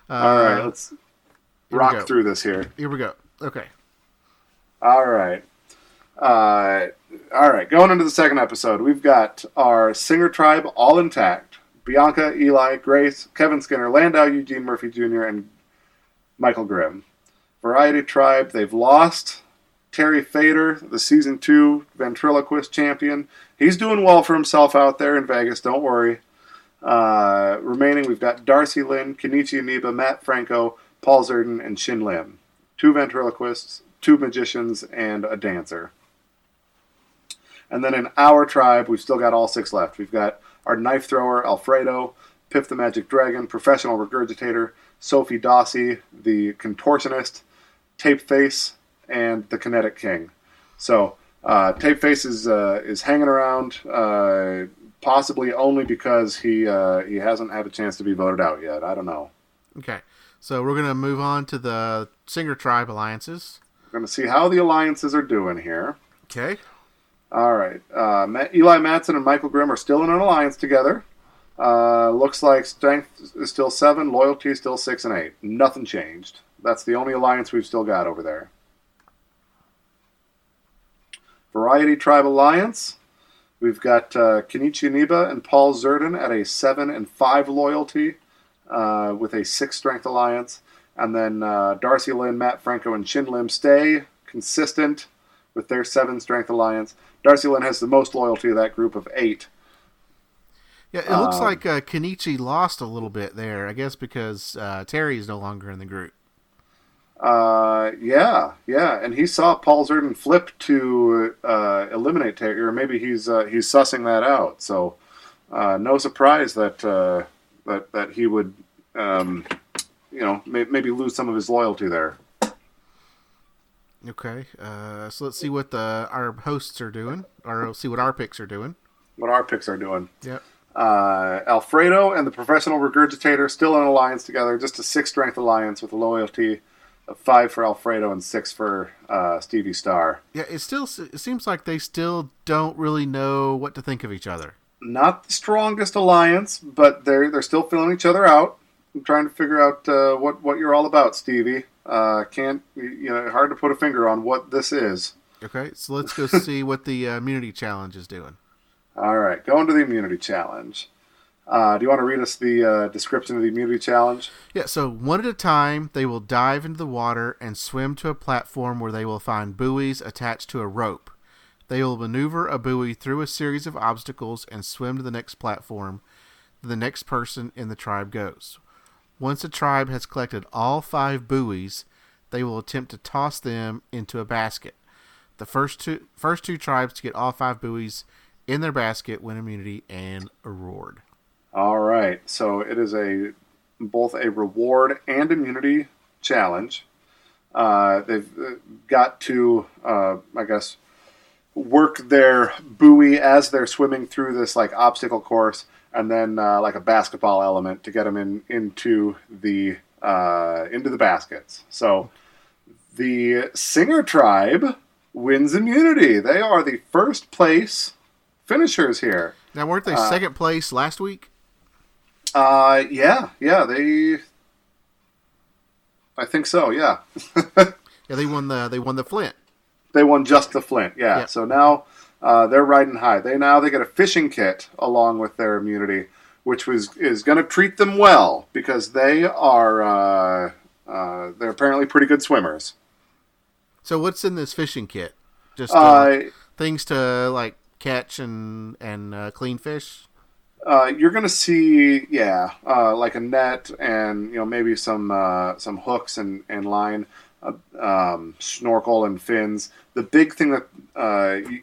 B: All right, let's
A: we
B: rock
A: go.
B: through this here.
A: Here we go. Okay.
B: All right. Going into the second episode, we've got our singer tribe all intact. Bianca, Eli, Grace, Kevin Skinner, Landau, Eugene Murphy Jr., and Michael Grimm. Variety tribe, they've lost Terry Fader, the Season 2 ventriloquist champion. He's doing well for himself out there in Vegas, don't worry. Remaining, we've got Darcy Lynn, Kenichi Aniba, Matt Franco, Paul Zerden, and Shin Lim. 2 ventriloquists, 2 magicians, and a dancer. And then in our tribe, we've still got all 6 left. We've got our knife thrower, Alfredo, Piff the Magic Dragon, professional regurgitator, Sophie Dossie, the contortionist, Tapeface, and the Kinetic King. So Tapeface is hanging around, possibly only because he hasn't had a chance to be voted out yet. I don't know.
A: Okay. So we're going to move on to the singer tribe alliances.
B: We're going to see how the alliances are doing here.
A: Okay.
B: All right. Eli Matson and Michael Grimm are still in an alliance together. Looks like strength is still 7, loyalty is still 6 and 8. Nothing changed. That's the only alliance we've still got over there. Variety Tribe Alliance. We've got Kenichi Niba and Paul Zerden at a 7 and 5 loyalty with a 6 strength alliance. And then Darcy Lynn, Matt Franco, and Shin Lim stay consistent with their 7 strength alliance. Darcy Lynn has the most loyalty of that group of 8.
A: Yeah, it looks like Kenichi lost a little bit there, I guess because Terry is no longer in the group.
B: Yeah, and he saw Paul Zerden flip to eliminate Terry, or maybe he's sussing that out. So no surprise that that he would maybe lose some of his loyalty there.
A: Okay, so let's see what our hosts are doing, or see what our picks are doing.
B: What our picks are doing.
A: Yep.
B: Alfredo and the Professional Regurgitator still in an alliance together, just a 6 strength alliance with a loyalty of 5 for Alfredo and 6 for Stevie Starr.
A: Yeah, it seems like they still don't really know what to think of each other.
B: Not the strongest alliance, but they're still filling each other out. I'm trying to figure out what you're all about, Stevie. Hard to put a finger on what this is.
A: Okay, so let's go see what the immunity challenge is doing.
B: All right, going to the immunity challenge. Do you want to read us the description of the immunity challenge?
A: Yeah, so one at a time, they will dive into the water and swim to a platform where they will find buoys attached to a rope. They will maneuver a buoy through a series of obstacles and swim to the next platform. The next person in the tribe goes. Once a tribe has collected all 5 buoys, they will attempt to toss them into a basket. The first two tribes to get all 5 buoys in their basket win immunity and a reward.
B: All right, so it is both a reward and immunity challenge. They've got to, work their buoy as they're swimming through this obstacle course, and then a basketball element to get them into the baskets. So the Singer Tribe wins immunity. They are the first place finishers here.
A: Now, weren't they second place last week?
B: Yeah, I think so. Yeah.
A: Yeah, they won the Flint.
B: They won just the Flint. Yeah. So now they're riding high. They get a fishing kit along with their immunity, which is going to treat them well because they are they're apparently pretty good swimmers.
A: So what's in this fishing kit? Just things to catch and clean fish.
B: You're going to see, like a net and maybe some hooks and line, snorkel and fins. The big thing that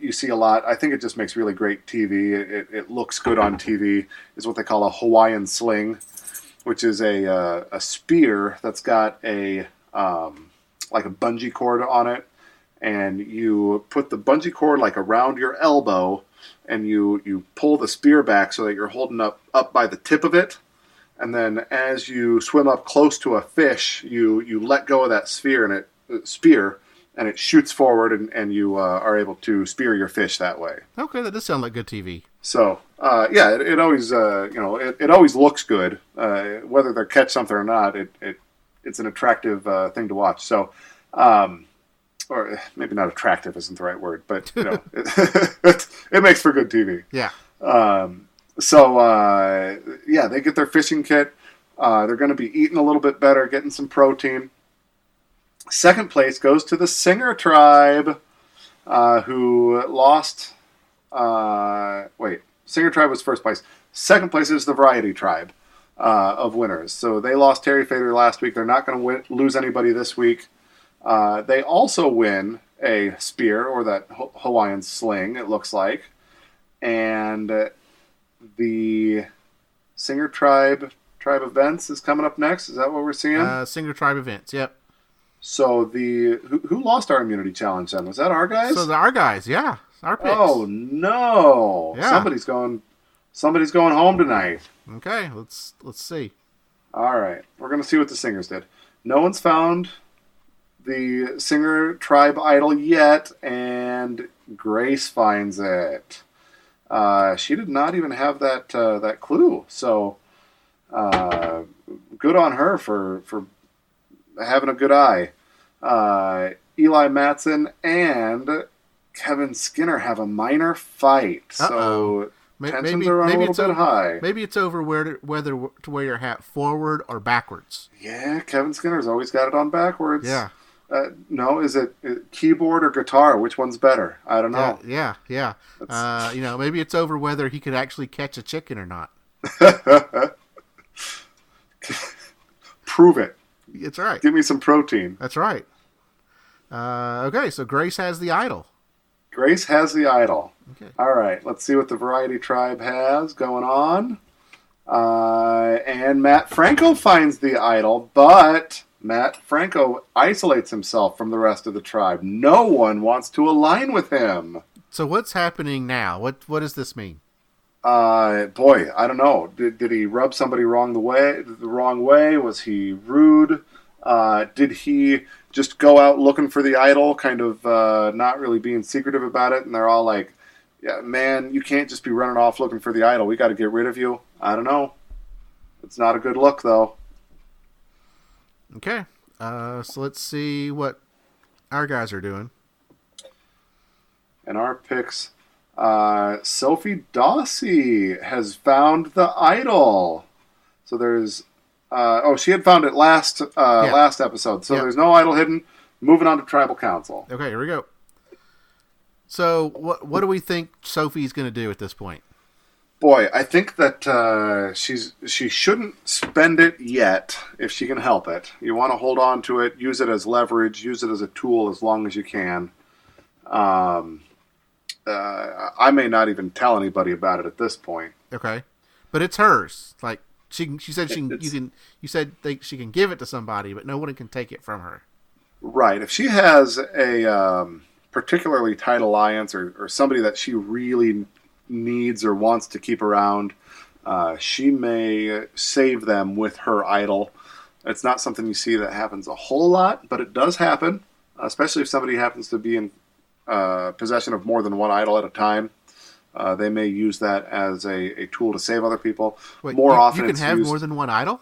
B: you see a lot, I think it just makes really great TV. It looks good on TV. Is what they call a Hawaiian sling, which is a spear that's got a bungee cord on it, and you put the bungee cord around your elbow. And you pull the spear back so that you're holding up by the tip of it. And then as you swim up close to a fish, you let go of that spear and it shoots forward and you are able to spear your fish that way.
A: Okay, that does sound like good TV.
B: So, it always, it always looks good. Whether they catch something or not, it's an attractive thing to watch. So, or maybe not attractive isn't the right word, but it makes for good TV.
A: Yeah.
B: They get their fishing kit. They're going to be eating a little bit better, getting some protein. Second place goes to the Singer Tribe, who lost. Singer Tribe was first place. Second place is the Variety Tribe of winners. So they lost Terry Fader last week. They're not going to lose anybody this week. They also win a spear, or that Hawaiian sling, it looks like. And the Singer Tribe events is coming up next. Is that what we're seeing?
A: Singer Tribe events, yep.
B: So who lost our immunity challenge then? Was that our guys?
A: So our guys, yeah. Our picks.
B: Oh, no. Yeah. Somebody's going home tonight.
A: Okay, let's see.
B: All right. We're going to see what the Singers did. No one's found the Singer Tribe idol yet, and Grace finds it. She did not even have that clue. So good on her for having a good eye. Eli Matson and Kevin Skinner have a minor fight. So tensions are running a little bit high.
A: Maybe it's over whether to wear your hat forward or backwards.
B: Yeah, Kevin Skinner's always got it on backwards.
A: Yeah.
B: No, is it keyboard or guitar? Which one's better? I don't know.
A: Yeah. Maybe it's over whether he could actually catch a chicken or not.
B: Prove it.
A: It's right.
B: Give me some protein.
A: That's right. Okay, so Grace has the idol.
B: Grace has the idol.
A: Okay.
B: All right, let's see what the Variety Tribe has going on. And Matt Franco finds the idol, but Matt Franco isolates himself from the rest of the tribe. No one wants to align with him.
A: So what's happening now? What does this mean?
B: Boy, I don't know. Did he rub somebody the wrong way? Was he rude? Did he just go out looking for the idol, kind of not really being secretive about it? And they're all like, yeah, man, you can't just be running off looking for the idol. We got to get rid of you. I don't know. It's not a good look, though.
A: Okay. So let's see what our guys are doing.
B: And our picks, Sophie Dawsey has found the idol. So there's... she had found it last episode. So there's no idol hidden. Moving on to Tribal Council.
A: Okay, here we go. So what do we think Sophie's going to do at this point?
B: Boy, I think that she shouldn't spend it yet if she can help it. You want to hold on to it, use it as leverage, use it as a tool as long as you can. I may not even tell anybody about it at this point.
A: Okay, but it's hers. Like she said, you said she can give it to somebody, but no one can take it from her.
B: Right. If she has a particularly tight alliance or somebody that she really needs or wants to keep around, she may save them with her idol. It's not something you see that happens a whole lot, but it does happen, especially if somebody happens to be in possession of more than one idol at a time. They may use that as a tool to save other people.
A: Wait,
B: often
A: you can have more than one idol?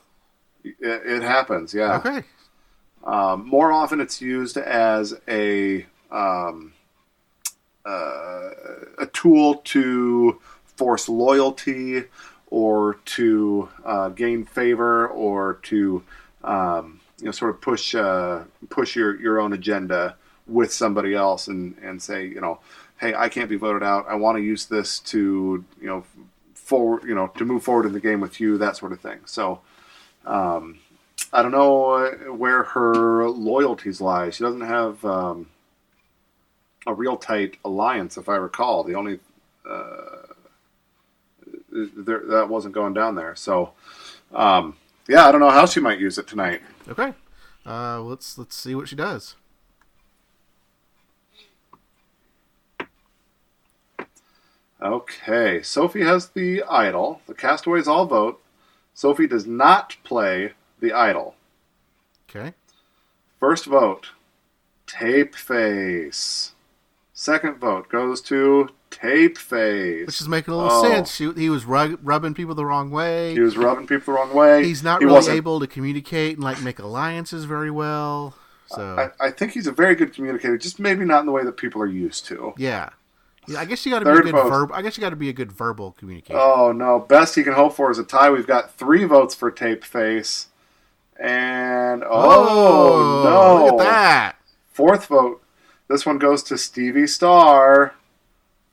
B: It happens, yeah.
A: Okay.
B: More often it's used as a tool to force loyalty or to gain favor or to sort of push your own agenda with somebody else and say, hey, I can't be voted out. I want to use this to to move forward in the game with you, that sort of thing. So I don't know where her loyalties lie. She doesn't have a real tight alliance, if I recall. The only that wasn't going down there. So I don't know how she might use it tonight.
A: Okay, let's see what she does.
B: Okay, Sophie has the idol. The castaways all vote. Sophie does not play the idol.
A: Okay.
B: First vote, Tape Face. Second vote goes to Tape Face.
A: Which is making a little sense. He was rubbing people the wrong way.
B: He's not
A: really able to communicate and make alliances very well. So
B: I think he's a very good communicator, just maybe not in the way that people are used to.
A: Yeah. I guess you got to be a good verbal. I guess you got to be a good verbal communicator.
B: Oh no! Best he can hope for is a tie. We've got 3 votes for Tape Face, and no!
A: Look at that!
B: 4th vote. This one goes to Stevie Star.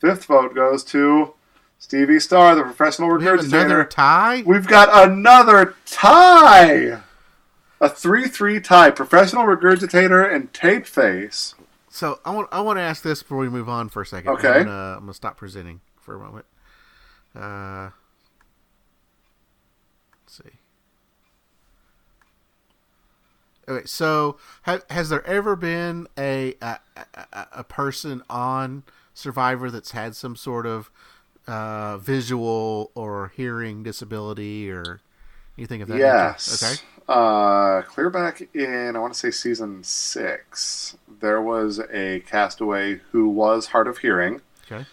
B: 5th vote goes to Stevie Star, the professional regurgitator.
A: Another tie?
B: We've got another tie. A 3-3 tie. Professional regurgitator and Tape Face.
A: So I want to ask this before we move on for a second.
B: Okay.
A: I'm gonna stop presenting for a moment. Let's see. Okay, so has there ever been a person on Survivor that's had some sort of visual or hearing disability or anything of that nature?
B: Yes.
A: Okay.
B: Clear back in, I want to say season 6, there was a castaway who was hard of hearing.
A: Okay.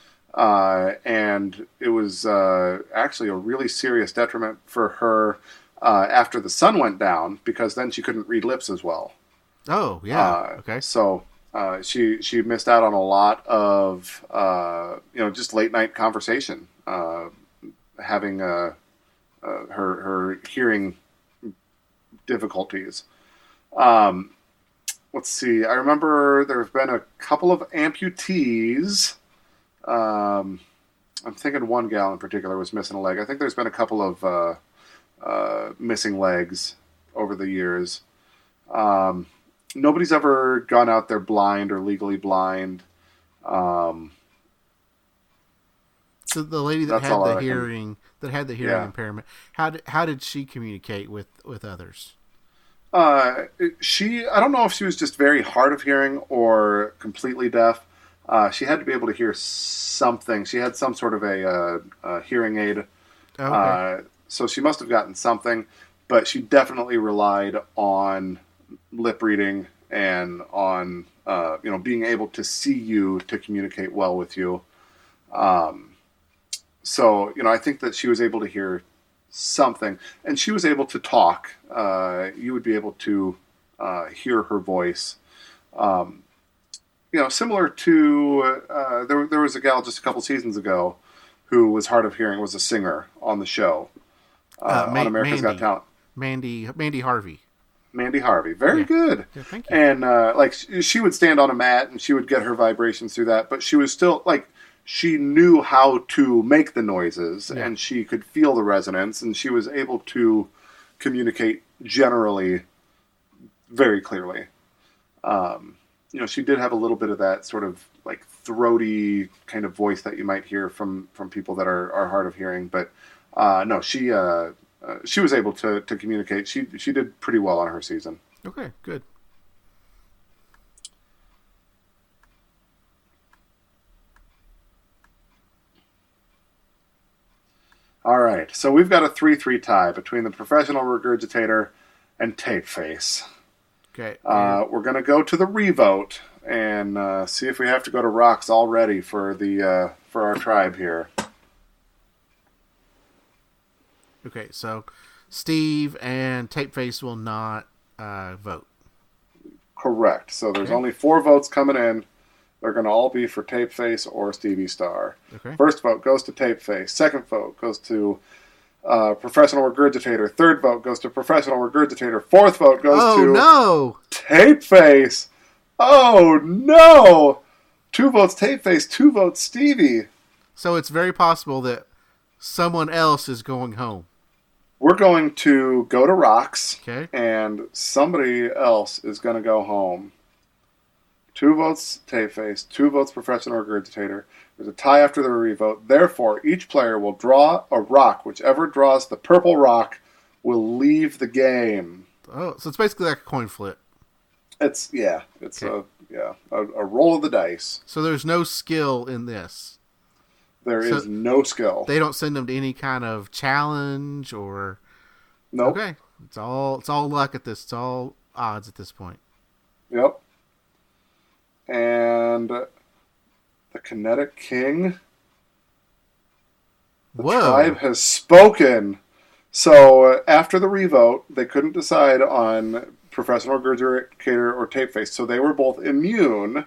B: And it was actually a really serious detriment for her after the sun went down, because then she couldn't read lips as well.
A: Oh, yeah. Okay.
B: So she missed out on a lot of just late night conversation, having her hearing difficulties. Let's see. I remember there have been a couple of amputees. I'm thinking one gal in particular was missing a leg. I think there's been a couple of missing legs over the years. Nobody's ever gone out there blind or legally blind.
A: So the lady that had the hearing impairment, how did she communicate with others?
B: I don't know if she was just very hard of hearing or completely deaf. She had to be able to hear something. She had some sort of a hearing aid. Okay. So she must have gotten something, but she definitely relied on lip reading and on being able to see you to communicate well with you. So I think that she was able to hear something, and she was able to talk. You would be able to hear her voice. Similar to there was a gal just a couple seasons ago who was hard of hearing, was a singer on the show on America's Got Talent.
A: Mandy Harvey.
B: Mandy Harvey, very good.
A: Yeah, thank you.
B: And she would stand on a mat and she would get her vibrations through that, but she was still she knew how to make the noises, and she could feel the resonance, and she was able to communicate generally very clearly. She did have a little bit of that sort of throaty kind of voice that you might hear from people that are hard of hearing, but no, she was able to communicate. She did pretty well on her season.
A: Okay, good.
B: All right, so we've got a 3-3 tie between the professional regurgitator and tape face.
A: Okay.
B: We're going to go to the revote and see if we have to go to rocks already for our tribe here.
A: Okay, so Steve and Tapeface will not vote.
B: Correct. So there's only 4 votes coming in. They're going to all be for Tapeface or Stevie Star.
A: Okay.
B: First vote goes to Tapeface. Second vote goes to Professional Regurgitator. Third vote goes to Professional Regurgitator. Fourth vote goes to Tapeface. Oh, no! 2 votes Tapeface, 2 votes Stevie.
A: So it's very possible that someone else is going home.
B: We're going to go to rocks,
A: okay,
B: and somebody else is going to go home. 2 votes Tapeface, 2 votes Professional Regurgitator. There's a tie after the revote. Therefore, each player will draw a rock. Whichever draws the purple rock will leave the game.
A: Oh, so it's basically like a coin flip.
B: It's a roll of the dice.
A: So there's no skill in this.
B: There is no skill.
A: They don't send them to any kind of challenge or.
B: Nope.
A: Okay, it's all luck at this. It's all odds at this point.
B: Yep. And the Kinetic King. The tribe has spoken. So after the revote, they couldn't decide on Professional Regurgitator or Tapeface. So they were both immune,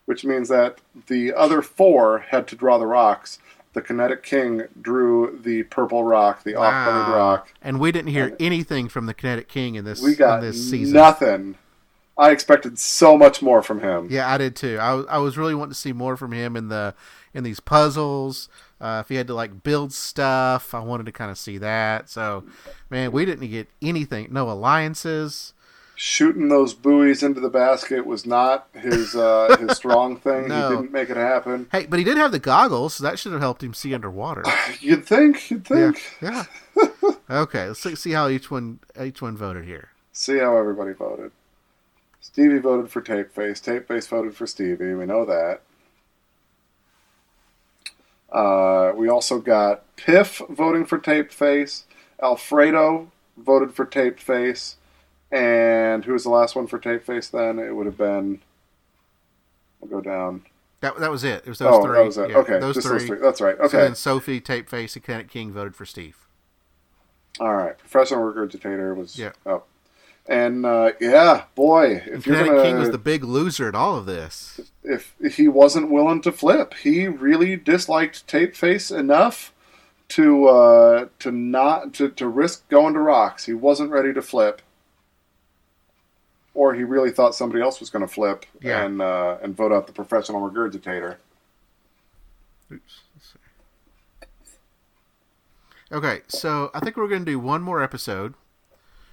B: which means that the other 4 had to draw the rocks. The Kinetic King drew the purple rock, the off-colored rock.
A: And we didn't hear anything from the Kinetic King in this season.
B: Nothing. I expected so much more from him.
A: Yeah, I did too. I was really wanting to see more from him in these puzzles. If he had to build stuff, I wanted to kind of see that. So, man, we didn't get anything. No alliances.
B: Shooting those buoys into the basket was not his strong thing. No. He didn't make it happen.
A: Hey, but he did have the goggles, so that should have helped him see underwater.
B: You'd think.
A: Yeah. Okay, let's see how each one voted here.
B: See how everybody voted. Stevie voted for Tapeface. Tapeface voted for Stevie. We know that. We also got Piff voting for Tapeface. Alfredo voted for Tapeface. And who was the last one for Tape Face then? It would have been... I'll go down.
A: That was it. It was those three.
B: That was it.
A: Yeah,
B: okay,
A: those
B: just
A: three.
B: those three. That's right. Okay.
A: So then Sophie, Tape Face, and Kinetic King voted for Steve.
B: All right. Professional Regurgitator was
A: yeah.
B: up. And, boy. If
A: Kinetic King was the big loser at all of this.
B: If he wasn't willing to flip. He really disliked Tape Face enough to risk going to rocks. He wasn't ready to flip. Or he really thought somebody else was going to flip and vote out the Professional Regurgitator.
A: Oops. Okay, so I think we're going to do one more episode.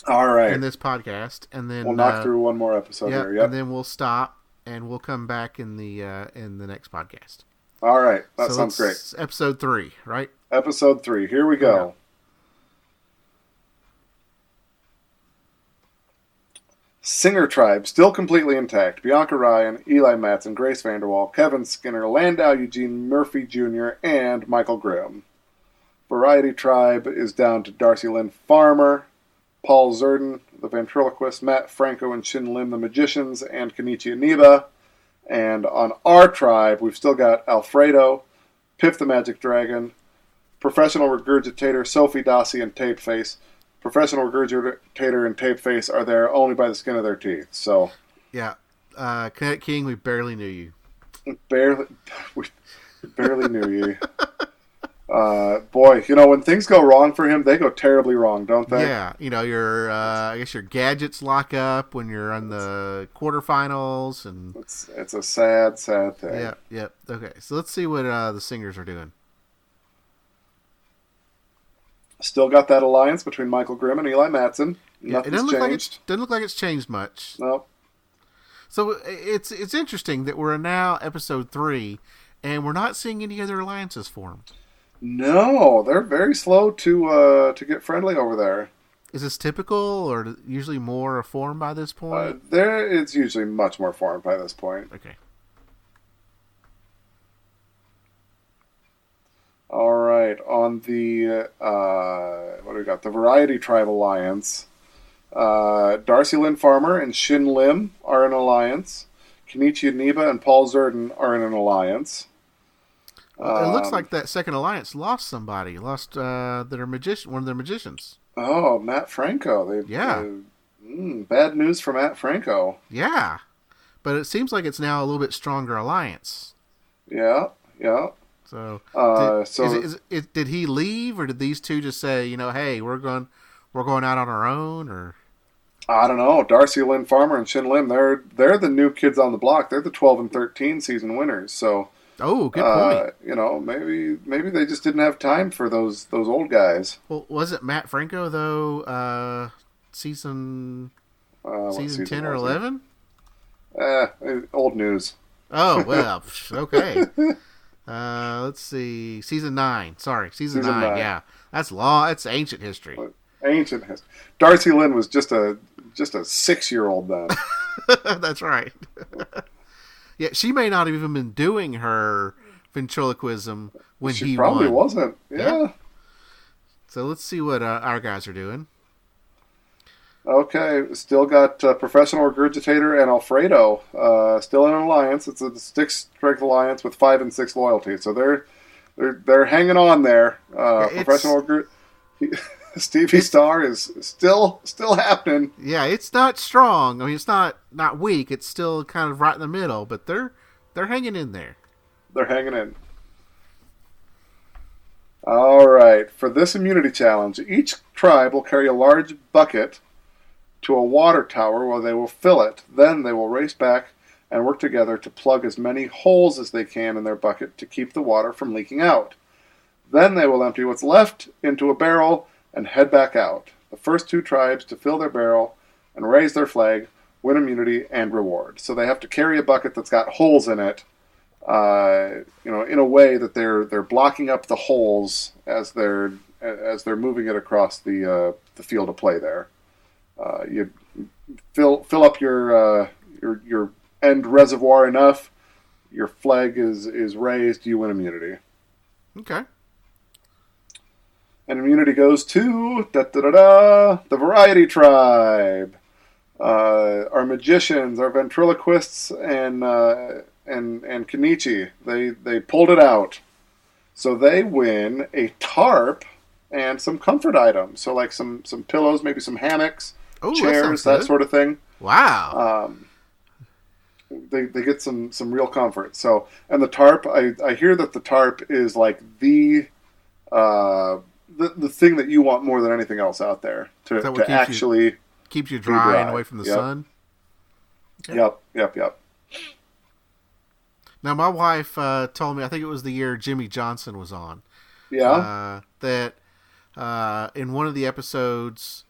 B: All right.
A: In this podcast, and then
B: we'll knock through one more episode here. Yep.
A: And then we'll stop, and we'll come back in the next podcast.
B: All right, that sounds great.
A: Episode 3, right?
B: Episode 3. Here we go.
A: Okay.
B: Singer Tribe, still completely intact. Bianca Ryan, Eli Matson, Grace Vanderwall, Kevin Skinner, Landau Eugene Murphy Jr., and Michael Grimm. Variety Tribe is down to Darcy Lynn Farmer, Paul Zerden, the ventriloquist, Matt Franco and Shin Lim, the magicians, and Kenichi Iniba. And on our tribe, we've still got Alfredo, Piff the Magic Dragon, Professional Regurgitator, Sophie Dossie, and Tape Face. Professional Regurgitator and Tape Face are there only by the skin of their teeth. So,
A: yeah, Kinetic King, we barely knew you.
B: We barely knew you. Boy, when things go wrong for him, they go terribly wrong, don't they?
A: Yeah, your I guess your gadgets lock up when you're on the quarterfinals, and
B: it's a sad thing.
A: Yeah. Okay, so let's see what the singers are doing.
B: Still got that alliance between Michael Grimm and Eli Matson. Nothing's changed.
A: Doesn't look like it's changed much.
B: Nope.
A: So it's interesting that we're now episode 3, and we're not seeing any other alliances form.
B: No, they're very slow to get friendly over there.
A: Is this typical, or usually more formed by this point?
B: It's usually much more formed by this point.
A: Okay.
B: All right, on the what do we got? The Variety Tribe Alliance. Darcy Lynn Farmer and Shin Lim are in alliance. Kenichi Iniba and Paul Zerden are in an alliance.
A: It looks like that second alliance lost somebody. Lost one of their magicians.
B: Oh, Matt Franco. Bad news for Matt Franco.
A: Yeah, but it seems like it's now a little bit stronger alliance.
B: Yeah.
A: So, did he leave, or did these two just say, hey, we're going out on our own, or?
B: I don't know. Darcy Lynn Farmer and Shin Lim, they're the new kids on the block. They're the 12 and 13 season winners. So,
A: oh, good point.
B: Maybe they just didn't have time for those old guys.
A: Well, was it Matt Franco though? Season 10 or 11?
B: Old news.
A: Oh well, okay. Let's see. Season 9. Sorry, season 9. Yeah, that's That's ancient history.
B: Ancient history. Darcy Lynn was just a 6-year-old then.
A: That's right. Yeah, she may not have even been doing her ventriloquism when he won.
B: She probably wasn't. Yeah.
A: So let's see what our guys are doing.
B: Okay, still got Professional Regurgitator and Alfredo still in an alliance. It's a 6-strength alliance with 5 and 6 loyalty. So they're hanging on there. Professional Stevie Star is still happening.
A: Yeah, it's not strong. I mean, it's not weak. It's still kind of right in the middle, but they're hanging in there.
B: They're hanging in. All right, for this immunity challenge, each tribe will carry a large bucket to a water tower where they will fill it. Then they will race back and work together to plug as many holes as they can in their bucket to keep the water from leaking out. Then they will empty what's left into a barrel and head back out. The first 2 tribes to fill their barrel and raise their flag win immunity and reward. So they have to carry a bucket that's got holes in it, in a way that they're blocking up the holes as they're moving it across the field of play there. You fill up your end reservoir enough, your flag is raised, you win immunity.
A: Okay.
B: And immunity goes to the Variety Tribe. Our magicians, our ventriloquists, and Kenichi, they pulled it out. So they win a tarp and some comfort items. So like some pillows, maybe some hammocks,
A: Oh,
B: chairs, that sort of thing.
A: Wow.
B: They get some real comfort. So, and the tarp, I hear that the tarp is like the thing that you want more than anything else out there to actually
A: keeps you dry and away from the sun.
B: Okay. Yep.
A: Now, my wife told me, I think it was the year Jimmy Johnson was on.
B: Yeah.
A: That in one of the episodes,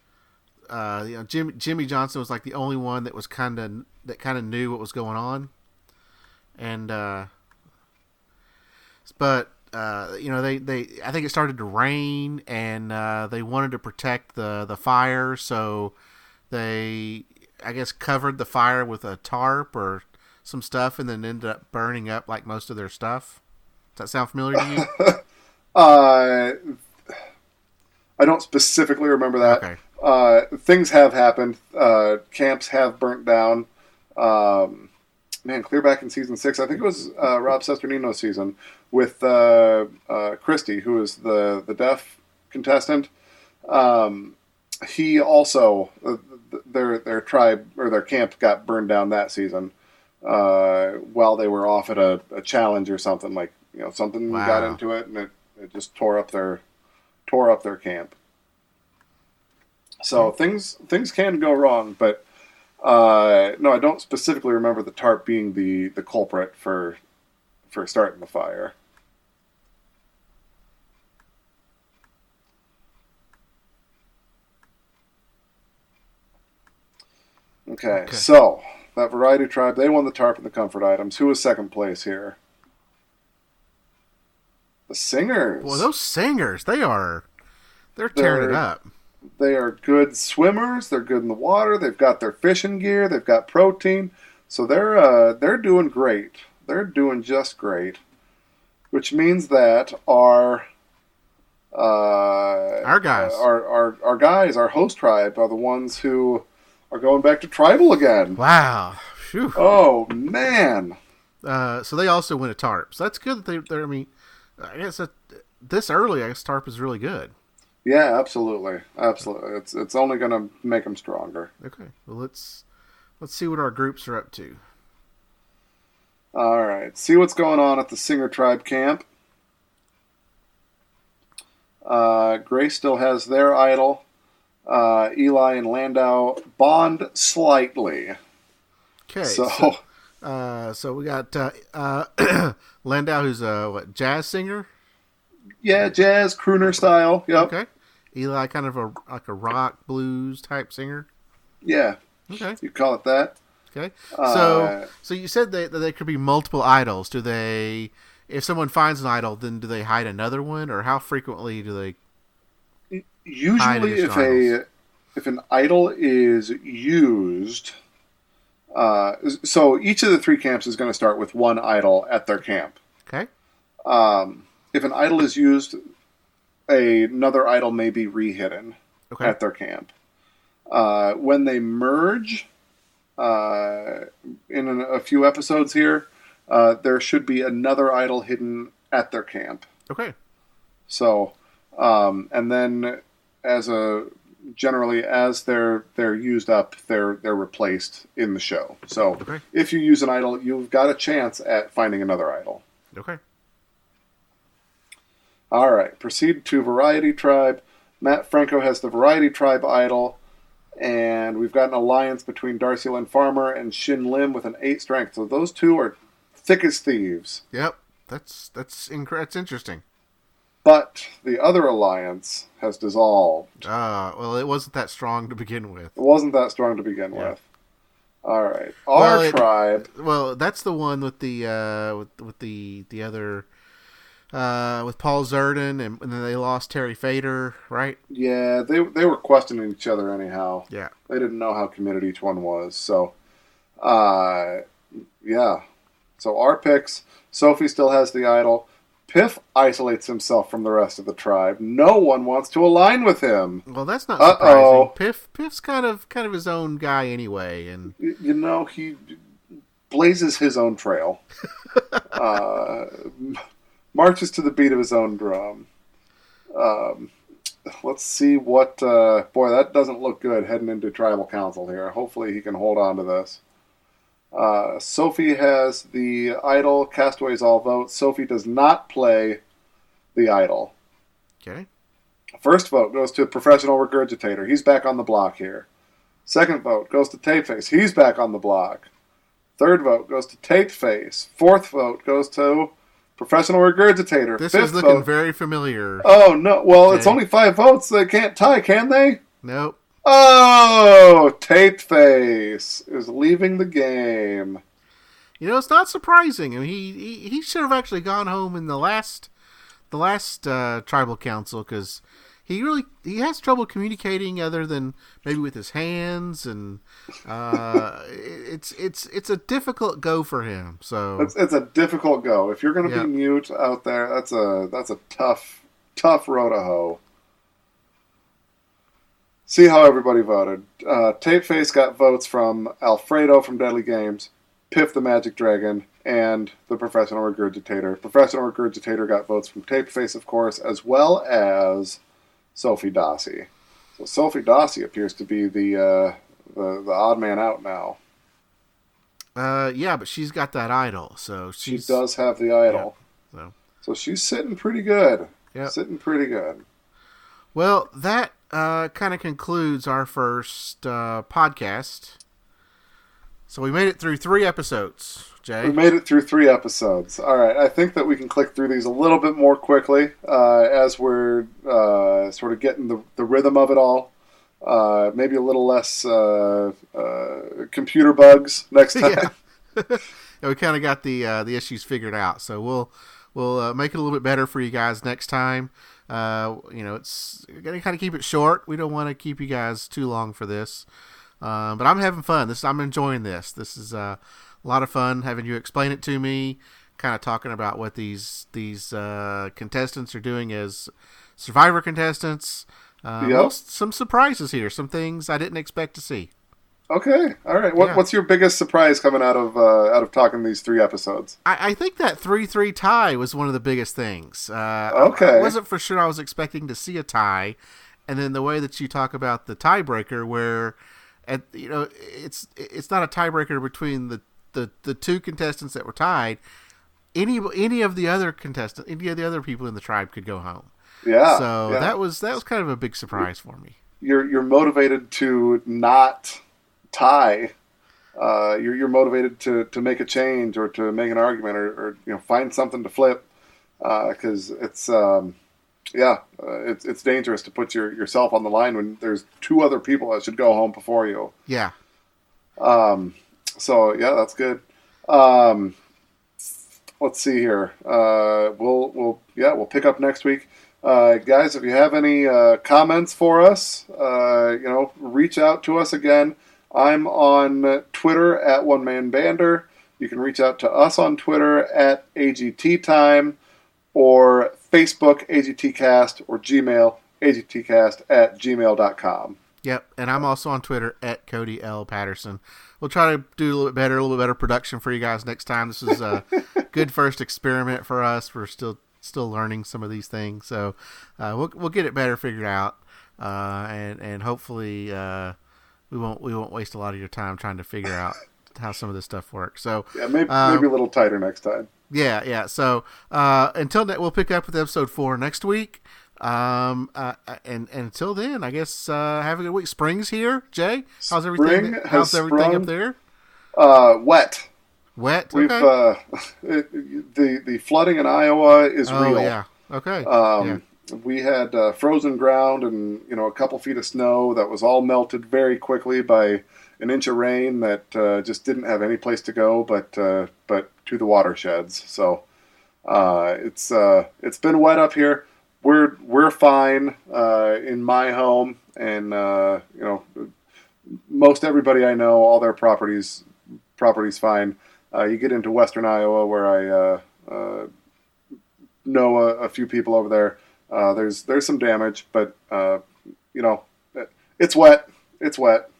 A: Jimmy Johnson was like the only one that was kind of knew what was going on, and but they I think it started to rain, and they wanted to protect the fire, so they, I guess, covered the fire with a tarp or some stuff, and then ended up burning up like most of their stuff. Does that sound familiar to you?
B: I don't specifically remember that.
A: Okay.
B: Things have happened. Camps have burnt down. Clear back in season 6, I think it was Rob Cesternino's season, with Christy, who is the deaf contestant. He also, their tribe or their camp got burned down that season while they were off at a challenge or something. Like, something got into it, and it just tore up their camp. So things can go wrong, but no, I don't specifically remember the tarp being the culprit for starting the fire. Okay, so that variety tribe, they won the tarp and the comfort items. Who was second place here? The singers.
A: Well, those singers, they're tearing it up.
B: They are good swimmers. They're good in the water. They've got their fishing gear. They've got protein. So they're doing great. They're doing just great. Which means that our
A: guys,
B: our guys, our host tribe, are the ones who are going back to tribal again.
A: Wow. Whew.
B: Oh man.
A: So they also win a tarp. So that's good that they're. I mean, I guess this early, I guess tarp is really good.
B: Yeah, absolutely. It's only going to make them stronger.
A: Okay. Well, let's see what our groups are up to.
B: All right. See what's going on at the Singer Tribe camp. Grace still has their idol. Eli and Landau bond slightly.
A: Okay. So we got Landau, who's a jazz singer.
B: Yeah, jazz crooner style. Yep.
A: Okay. Eli, kind of like a rock blues type singer.
B: Yeah.
A: Okay.
B: You call it that.
A: Okay. So you said that there could be multiple idols. Do they? If someone finds an idol, then do they hide another one, or how frequently do they?
B: Usually, if an idol is used, so each of the 3 camps is going to start with one idol at their camp.
A: Okay.
B: If an idol is used, another idol may be re-hidden at their camp. When they merge, in a few episodes here, there should be another idol hidden at their camp.
A: Okay.
B: So, and then generally as they're used up, they're replaced in the show. So if you use an idol, you've got a chance at finding another idol.
A: Okay.
B: All right, proceed to Variety Tribe. Matt Franco has the Variety Tribe idol, and we've got an alliance between Darcy Lynn Farmer and Shin Lim with an 8 strength. So those two are thick as thieves.
A: Yep, that's interesting.
B: But the other alliance has dissolved.
A: Well, it wasn't that strong to begin with.
B: It wasn't that strong to begin with. All right, our tribe.
A: Well, that's the one with the with the other. With Paul Zerden, and then they lost Terry Fader, right?
B: Yeah, they were questioning each other anyhow.
A: Yeah.
B: They didn't know how committed each one was. So, yeah. So our picks, Sophie still has the idol. Piff isolates himself from the rest of the tribe. No one wants to align with him.
A: Well, that's not surprising. Piff's kind of his own guy anyway, and
B: he blazes his own trail. Marches to the beat of his own drum. Let's see what... boy, that doesn't look good heading into tribal council here. Hopefully he can hold on to this. Sophie has the idol. Castaways all vote. Sophie does not play the idol.
A: Okay.
B: First vote goes to Professional Regurgitator. He's back on the block here. Second vote goes to Tapeface. He's back on the block. Third vote goes to Tapeface. Fourth vote goes to Professional Regurgitator.
A: This
B: Fifth
A: is looking
B: vote.
A: very familiar.
B: Oh, no. Well,
A: okay.
B: It's only 5 votes. They can't tie, can they?
A: Nope.
B: Oh, Tapeface is leaving the game.
A: It's not surprising. I mean, he should have actually gone home in the last tribal council because he has trouble communicating other than maybe with his hands, and it's a difficult go for him. So
B: it's a difficult go. If you're going to be mute out there, that's a tough row to hoe. See how everybody voted. Tapeface got votes from Alfredo from Deadly Games, Piff the Magic Dragon, and the Professional Regurgitator. Professional Regurgitator got votes from Tapeface, of course, as well as Sophie Dossie. So Sophie Dossie appears to be the odd man out now.
A: Yeah, but she's got that idol, so
B: she does have the idol.
A: Yeah,
B: so she's sitting pretty good.
A: Yeah,
B: sitting pretty good.
A: Well, that kind of concludes our first podcast. So we made it through 3 episodes, Jay.
B: We made it through 3 episodes. All right, I think that we can click through these a little bit more quickly as we're sort of getting the rhythm of it all. Maybe a little less computer bugs next time.
A: Yeah, we kind of got the issues figured out, so we'll make it a little bit better for you guys next time. It's gonna kind of keep it short. We don't want to keep you guys too long for this, but I'm having fun. I'm enjoying this. This is a lot of fun having you explain it to me, kind of talking about what these contestants are doing as Survivor contestants. Some surprises here, some things I didn't expect to see.
B: Okay, all right. What's your biggest surprise coming out of talking these 3 episodes?
A: I think that 3-3 tie was one of the biggest things.
B: Okay,
A: I wasn't for sure I was expecting to see a tie, and then the way that you talk about the tiebreaker, where it's not a tiebreaker between the 2 contestants that were tied. Any of the other contestants, any of the other people in the tribe could go home.
B: Yeah.
A: So that was kind of a big surprise for me.
B: You're motivated to not tie. You're motivated to make a change or to make an argument or find something to flip because it's dangerous to put yourself on the line when there's 2 other people that should go home before you.
A: Yeah.
B: So yeah, that's good. Let's see here. We'll pick up next week. Guys, if you have any comments for us, reach out to us again. I'm on Twitter at OneManBander. You can reach out to us on Twitter at AGT Time or Facebook AGTcast or Gmail AGTcast@gmail.com.
A: Yep, and I'm also on Twitter at Cody L. Patterson. We'll try to do a little bit better production for you guys next time. This is a good first experiment for us. We're still learning some of these things, so we'll get it better figured out, and hopefully we won't waste a lot of your time trying to figure out how some of this stuff works. So
B: yeah, maybe a little tighter next time.
A: Yeah. So until that, we'll pick up with episode 4 next week. And until then, I guess have a good week. Spring's here, Jay. How's everything up there?
B: Wet.
A: Wet.
B: We've
A: okay.
B: The flooding in Iowa is real.
A: Yeah. Okay.
B: We had frozen ground and a couple feet of snow that was all melted very quickly by an inch of rain that just didn't have any place to go but to the watersheds. So it's been wet up here. We're fine in my home, and most everybody I know, all their property's fine. You get into western Iowa where I know a few people over there. There's some damage, but it's wet. It's wet.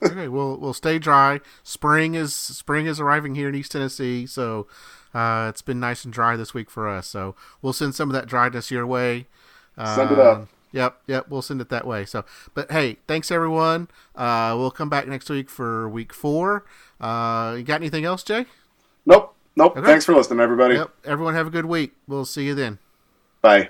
A: Okay, we'll stay dry. Spring is arriving here in East Tennessee, so it's been nice and dry this week for us. So we'll send some of that dryness your way.
B: Send it up.
A: Yep, we'll send it that way. So, but hey, thanks everyone. We'll come back next week for week 4. You got anything else, Jay?
B: Nope.
A: Okay.
B: Thanks for listening, everybody.
A: Yep. Everyone have a good week. We'll see you then.
B: Bye.